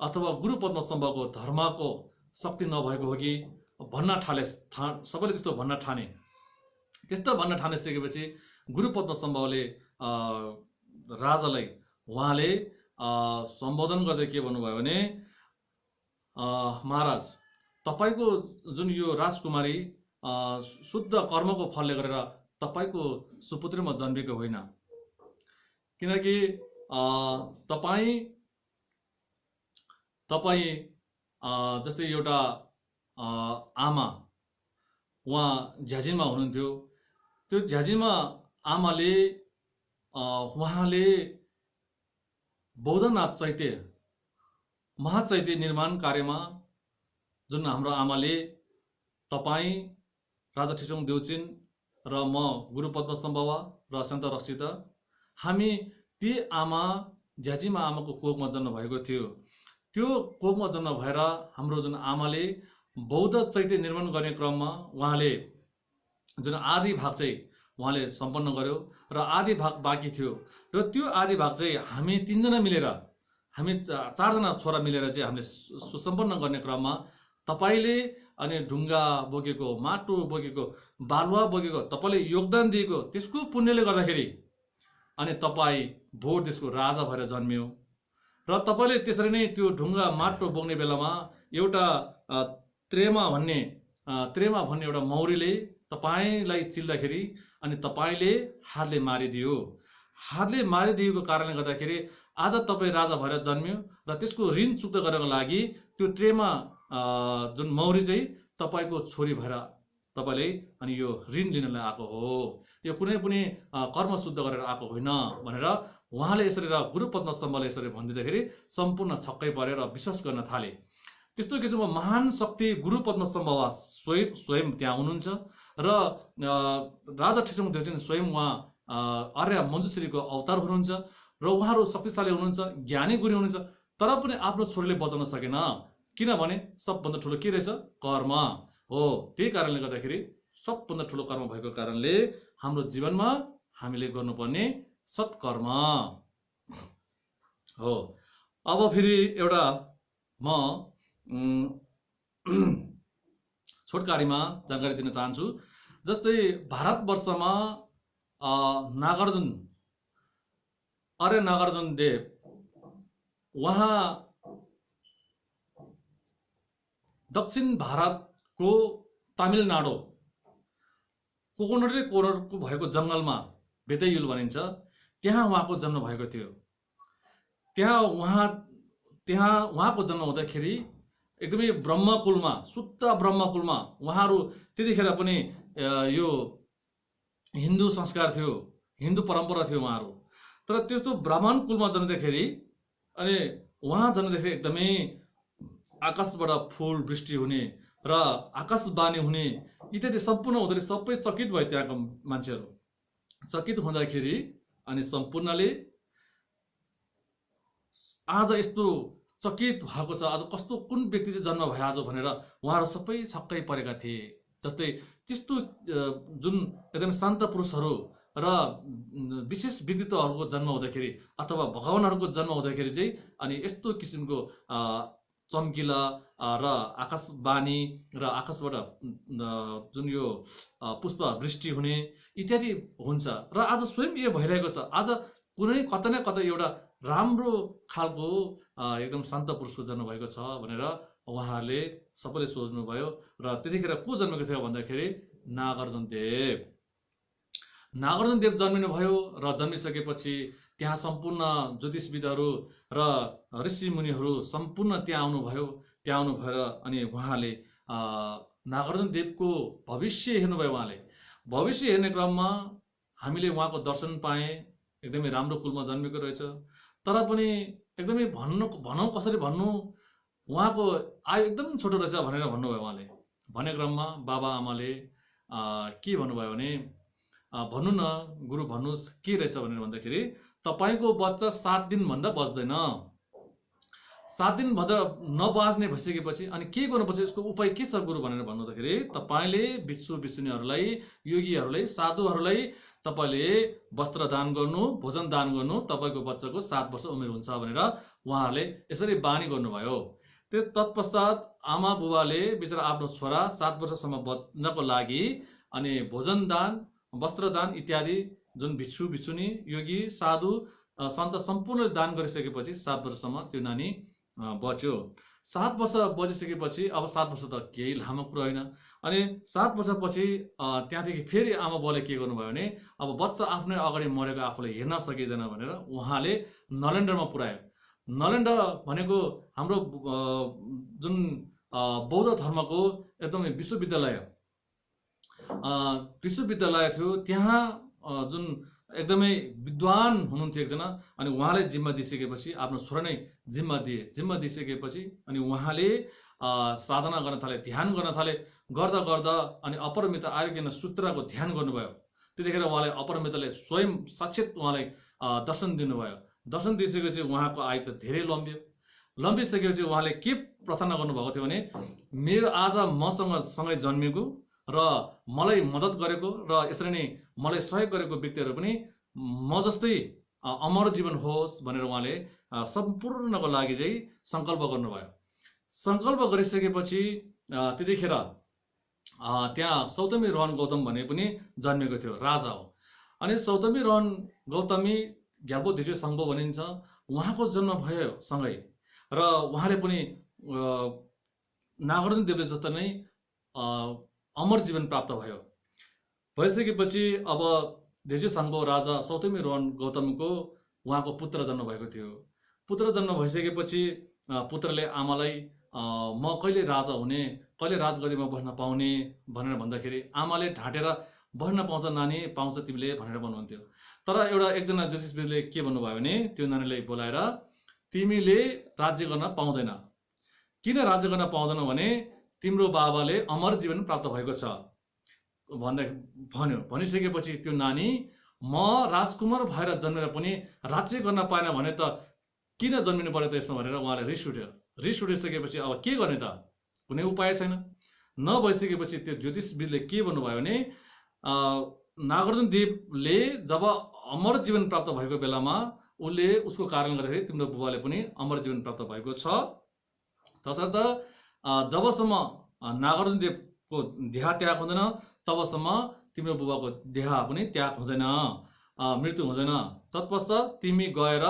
अथवा गुरु पद्म सम्भावको धर्मको शक्ति नभएको हो कि भन्न थाले। सबैले त्यस्तो भन्न ठाने। त्यस्तो भन्न ठानिसकेपछि गुरु पद्म सम्भावले राजालाई उहाँले सम्बोधन गर्दै के भन्नुभयो भने, महाराज तपाईको जुन यो राजकुमारी शुद्ध कर्मको फलले गरेर तपाईको सुपुत्रीमा जन्मेको होइन, किनकि तपाईँ जस्तै एउटा आमा उहाँ झ्याझिनमा हुनुहुन्थ्यो। त्यो झ्याझिनमा आमाले उहाँले बौद्धनाथ चैत्य महाचैत्य निर्माण कार्यमा जुन हाम्रो आमाले तपाईँ राजा ठिसुङ देउचिन र म गुरु पद्म सम्भाव र सन्त रक्षित हामी ती आमा झ्याझिमा आमाको कोखमा जन्म भएको थियो। त्यो कोखमा जन्म भएर हाम्रो जुन आमाले बौद्ध चैत्य निर्माण गर्ने क्रममा उहाँले जुन आधी भाग चाहिँ उहाँले सम्पन्न गर्यो र आधी भाग बाँकी थियो र त्यो आधी भाग चाहिँ हामी 3 जना मिलेर, हामी 4 जना छोरा मिलेर चाहिँ हामीले सुसम्पन्न गर्ने क्रममा तपाईले अनि ढुङ्गा बोकेको, माटो बोकेको, बालुवा बोकेको तपाईले योगदान दिएको त्यसको पुण्यले गर्दाखेरि अनि तपाईँ भोट देशको राजा भएर जन्मियो र तपाईले त्यसरी नै त्यो ढुङ्गा माटो बोक्ने बेलामा एउटा त्रेमा भन्ने एउटा मौरीले तपाईलाई चिल्दाखेरि अनि तपाईले हातले मारिदियो। हातले मारिदिएको कारणले गर्दाखेरि आज तपाईँ राजा भएर जन्मियो र त्यसको ऋण चुक्ता गर्नको लागि त्यो त्रेमा जुन मौरी चाहिँ तपाईको छोरी भएर तपाईले अनि यो ऋण लिनलाई आएको हो, यो कुनै पनि कर्म शुद्ध गरेर आएको होइन भनेर उहाँले यसरी र गुरु पद्म सम्भावले यसरी भनिदिँदाखेरि सम्पूर्ण छक्कै परेर विश्वास गर्न थाले। त्यस्तो किसिमको महान शक्ति गुरु पद्म सम्भाव स्वयं त्यहाँ हुनुहुन्छ र राजा ठिसुङ देउचिन स्वयं उहाँ आर्य मञ्जुश्रीको अवतार हुनुहुन्छ र उहाँहरू शक्तिशाली हुनुहुन्छ, ज्ञानी गुणी हुनुहुन्छ, तर पनि आफ्नो छोरीले बचाउन सकेन, किनभने सबभन्दा ठुलो के रहेछ? कर्म हो। त्यही कारणले गर्दाखेरि सबभन्दा ठुलो कर्म भएको कारणले हाम्रो जीवनमा हामीले गर्नुपर्ने सत्कर्म हो। अब फेरि एउटा म छोटकारीमा जानकारी दिन चाहन्छु। जस्तै भारतवर्षमा नागार्जुन देव उहाँ दक्षिण भारतको तमिलनाडु कोकोनटको भएको जङ्गलमा बेतैयुल भनिन्छ, त्यहाँ उहाँको जन्म भएको थियो। त्यहाँ उहाँको जन्म हुँदाखेरि एकदमै ब्रह्मकुलमा, शुद्ध ब्रह्मकुलमा उहाँहरू त्यतिखेर पनि यो हिन्दू संस्कार थियो, हिन्दू परम्परा थियो उहाँहरू। तर त्यस्तो ब्राह्मण कुलमा जन्मदाखेरि अनि उहाँ जन्मदाखेरि एकदमै आकाशबाट फुल वृष्टि हुने र आकाशवाणी हुने इत्यादि सम्पूर्ण हुँदाखेरि सबै चकित भयो। त्यहाँको मान्छेहरू चकित हुँदाखेरि अनि सम्पूर्णले आज यस्तो चकित भएको छ, आज कस्तो कुन व्यक्ति चाहिँ जन्म भयो आज भनेर उहाँहरू सबै छक्कै परेका थिए। जस्तै त्यस्तो जुन एकदम शान्त पुरुषहरू र विशेष व्यक्तित्वहरूको जन्म हुँदाखेरि अथवा भगवानहरूको जन्म हुँदाखेरि चाहिँ अनि यस्तो किसिमको चम्किला र आकाशवाणी र आकाशबाट जुन यो पुष्प वृष्टि हुने इत्यादि हुन्छ। र आज स्वयं यो भइरहेको छ। आज कुनै कतै न कतै एउटा राम्रो खालको एकदम शान्त पुरुषको जन्म भएको छ भनेर उहाँहरूले सबैले सोच्नुभयो। र त्यतिखेर को जन्मेको थियो भन्दाखेरि नागार्जुन देव जन्मिनु भयो। र जन्मिसकेपछि त्यहाँ सम्पूर्ण ज्योतिषविदहरू र ऋषिमुनिहरू सम्पूर्ण त्यहाँ आउनुभयो। त्यहाँ आउनु भएर अनि उहाँले नागार्जुन देवको भविष्य हेर्नुभयो। उहाँले भविष्य हेर्ने क्रममा हामीले उहाँको दर्शन पाएँ। एकदमै राम्रो कुलमा जन्मेको रहेछ। तर पनि एकदमै भनौँ कसरी भन्नु, उहाँको आयु एकदम छोटो रहेछ भनेर भन्नुभयो। उहाँले भन्ने क्रममा बाबा आमाले के भन्नुभयो भने, भन्नु न गुरु, भन्नुहोस् के रहेछ भनेर भन्दाखेरि, तपाईँको बच्चा 7 दिनभन्दा बच्दैन। 7 दिनभन्दा नबाच्ने भइसकेपछि अनि के गर्नुपर्छ, यसको उपाय के छ गुरु भनेर भन्दाखेरि, तपाईँले विष्णुहरूलाई, योगीहरूलाई, साधुहरूलाई तपाईँले वस्त्र दान गर्नु, भोजन दान गर्नु, तपाईँको बच्चाको 7 वर्ष उमेर हुन्छ भनेर उहाँहरूले यसरी बानी गर्नुभयो। त्यस तत्पश्चात आमा बुबाले बिचरा आफ्नो छोरा 7 वर्षसम्म बच्नको लागि अनि भोजन दान, वस्त्र दान इत्यादि जुन भिक्षु भिक्षुनी, योगी, साधु, सन्त सम्पूर्णले दान गरिसकेपछि 7 वर्षसम्म त्यो नानी बच्यो। 7 वर्ष बचिसकेपछि अब 7 वर्ष त केही लामो कुरा होइन। अनि 7 वर्षपछि त्यहाँदेखि फेरि आमा बुवाले के गर्नुभयो भने, अब बच्चा आफ्नै अगाडि मरेको आफूले हेर्न सकिँदैन भनेर उहाँले नलेन्द्रमा पुर्यायो। नलेन्द्र भनेको हाम्रो जुन बौद्ध धर्मको एकदमै विश्वविद्यालय थियो। त्यहाँ जुन एकदमै विद्वान हुनुहुन्थ्यो एकजना, अनि उहाँले जिम्मा दिइसकेपछि आफ्नो छोरा नै जिम्मा दिइसकेपछि अनि उहाँले साधना गर्न थाले, ध्यान गर्न थाले। गर्दा गर्दा अनि अपरमिता आर्यज्ञान सूत्रको ध्यान गर्नुभयो। त्यतिखेर उहाँले अपरमिताले स्वयं साक्षात् उहाँलाई दर्शन दिनुभयो। दर्शन दिइसकेपछि उहाँको आयु त धेरै लम्बिसकेपछि उहाँले के प्रार्थना गर्नुभएको थियो भने, मेरो आज मसँगै जन्मेको र मलाई मद्दत गरेको र यसरी नै मलाई सहयोग गरेको व्यक्तिहरू पनि म जस्तै अमर जीवन होस् भनेर उहाँले सम्पूर्णको लागि चाहिँ सङ्कल्प गर्नुभयो। सङ्कल्प गरिसकेपछि त्यतिखेर त्यहाँ सौतमी रोहन गौतम भन्ने पनि जन्मेको थियो, राजा हो। अनि सौतमी रोहन गौतमी ग्याल्पो धिजो सङ्घो भनिन्छ, उहाँको जन्म भयो सँगै। र उहाँले पनि नागार्जुन देवले जस्तो नै अमर जीवन प्राप्त भयो। भइसकेपछि अब धिजो सङ्घो राजा सौतमी रोहन गौतमको उहाँको पुत्र जन्म भएको थियो। पुत्र जन्म भइसकेपछि पुत्रले आमालाई म कहिले राजा हुने, कहिले राजगद्दीमा बस्न पाउने भनेर भन्दाखेरि आमाले ढाँटेर, बस्न पाउँछ नानी, पाउँछ तिमीले भनेर भन्नुहुन्थ्यो। तर एकजना ज्योतिषविदले के भन्नुभयो भने, त्यो नानीलाई बोलाएर तिमीले राज्य गर्न पाउँदैन। किन राज्य गर्न पाउँदैन भने तिम्रो बाबाले अमर जीवन प्राप्त भएको छ भन्यो। भनिसकेपछि त्यो नानी म राजकुमार भएर जन्मेर पनि राज्य गर्न पाएन भने त किन जन्मिनु पर्यो त यसमा भनेर उहाँले रिस उठिसकेपछि अब के गर्ने त, कुनै उपाय छैन। नभइसकेपछि त्यो ज्योतिषविदले के भन्नुभयो भने, नागार्जुन देवले जब अमर जीवन प्राप्त भएको बेलामा उसले उसको कारणले गर्दाखेरि तिम्रो बुबाले पनि अमर जीवन प्राप्त भएको छ। तसर्थ जबसम्म नागार्जुन देवको देह त्याग हुँदैन तबसम्म तिम्रो बुबाको देह पनि त्याग हुँदैन, मृत्यु हुँदैन। तत्पश्चात तिमी गएर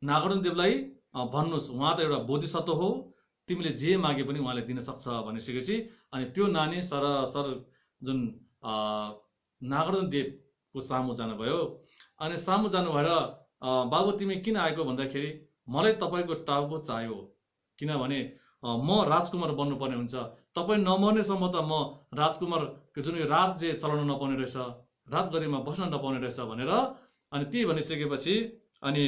नागार्जुन देवलाई भन्नुहोस्, उहाँ त एउटा बोधिसत्व हो, तिमीले जे मागे पनि उहाँले दिन सक्छ भनिसकेपछि अनि त्यो नानी सर जुन नागार्जुन देवको सामु जानुभयो। अनि सामु जानु भएर बाबु तिमी किन आएको भन्दाखेरि मलाई तपाईँको टाउको चाहियो, किनभने म राजकुमार बन्नुपर्ने हुन्छ, तपाईँ नमर्नेसम्म त म राजकुमारको जुन राज्य चलाउन नपाउने रहेछ, राजगद्दीमा बस्न नपाउने रहेछ भनेर अनि त्यही भनिसकेपछि अनि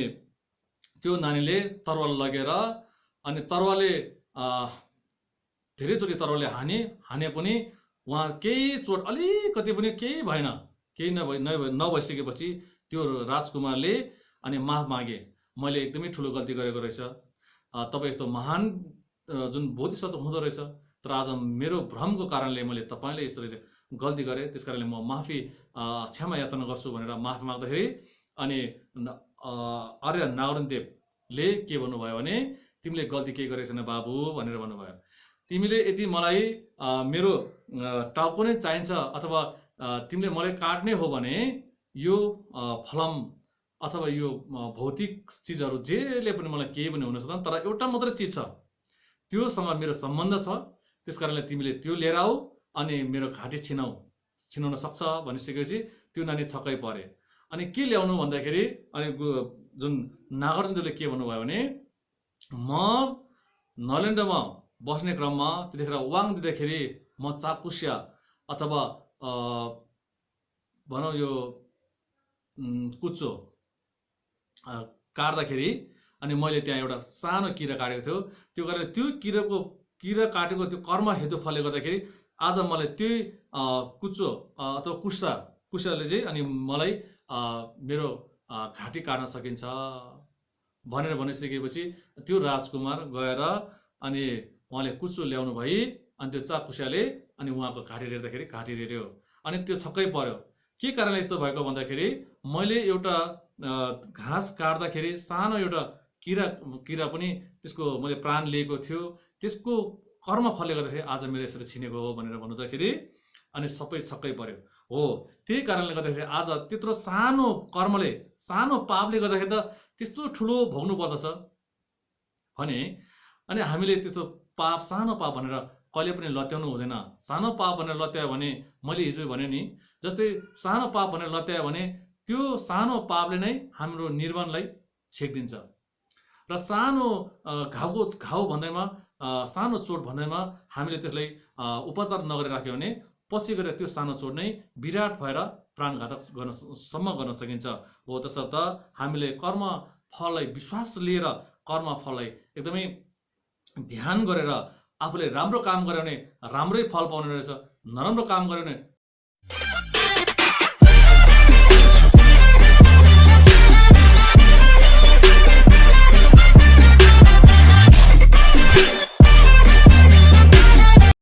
त्यो नानीले तरवाल लगेर अनि तरवालले धेरैचोटि तरवालले हाने पनि उहाँ केही चोट अलिकति पनि केही भएन। केही नभइसकेपछि त्यो राजकुमारले अनि माफ मागे, मैले एकदमै ठुलो गल्ती गरेको रहेछ, तपाईँ यस्तो महान जुन बोधिसत्व हुँदो रहेछ, तर आज मेरो भ्रमको कारणले मैले तपाईँले यसरी गल्ती गरेँ, त्यस कारणले म माफी क्षमा याचना गर्छु भनेर माफी माग्दाखेरि अनि आर्य नागार्जुन देवले के भन्नुभयो भने तिमीले गल्ती केही गरेको छैन बाबु भनेर भन्नुभयो। तिमीले यदि मलाई मेरो टाउको नै चाहिन्छ अथवा तिमीले मलाई काट्ने हो भने यो फलम अथवा यो भौतिक चिजहरू जेले पनि मलाई केही पनि हुन सक्दैन, तर एउटा मात्रै चिज छ त्योसँग मेरो सम्बन्ध छ, त्यस कारणले तिमीले त्यो लिएर आऊ अनि मेरो घाँटी छिनाउन सक्छ भनिसकेपछि त्यो नानी छक्कै परे। अनि के ल्याउनु भन्दाखेरि अनि जुन नागार्जुन देवले के भन्नुभयो भने म नलेन्द्रमा बस्ने क्रममा त्यतिखेर वाङ दिँदाखेरि म चाकुस्या अथवा भनौँ यो कुचो काट्दाखेरि अनि मैले त्यहाँ एउटा सानो किरा काटेको थियो, त्यो गरेर त्यो किरा काटेको त्यो कर्म हेतु फलले गर्दाखेरि आज मलाई त्यही कुचो अथवा कुसाले चाहिँ अनि मलाई मेरो घाँटी काट्न सकिन्छ भनेर भनिसकेपछि त्यो राजकुमार गएर अनि उहाँले कुचो ल्याउनु भई अनि त्यो चाकुस्याले अनि उहाँको घाँटी रेर्दाखेरि घाँटी रेर्यो। अनि त्यो छक्कै पर्यो, के कारणले यस्तो भएको भन्दाखेरि मैले एउटा घाँस काट्दाखेरि सानो एउटा किरा पनि त्यसको मैले प्राण लिएको थियो, त्यसको कर्म फलले गर्दाखेरि आज मेरो यसरी छिनेको हो भनेर भन्दाखेरि अनि सबै छक्कै पर्यो। हो त्यही कारणले गर्दाखेरि आज त्यत्रो सानो कर्मले सानो पापले गर्दाखेरि त त्यस्तो ठुलो भोग्नु पर्दछ भने अनि हामीले त्यस्तो पाप सानो पाप भनेर कहिले पनि लत्याउनु हुँदैन। सानो पाप भनेर लत्यायो भने मैले हिजो भने नि जस्तै सानो पाप भनेर लत्यायो भने त्यो सानो पापले नै हाम्रो निर्वाणलाई छेकिदिन्छ र सानो घाउ भन्दैमा सानो चोट भन्दैमा हामीले त्यसलाई उपचार नगरेर राख्यो भने पछि गएर त्यो सानो चोट नै विराट भएर प्राणघातक गर्न सकिन्छ। हो त्यसर्थ हामीले कर्म फललाई विश्वास लिएर कर्म फललाई एकदमै ध्यान गरेर आफूले राम्रो काम गर्यो भने राम्रै फल पाउने रहेछ, नराम्रो काम गर्यो भने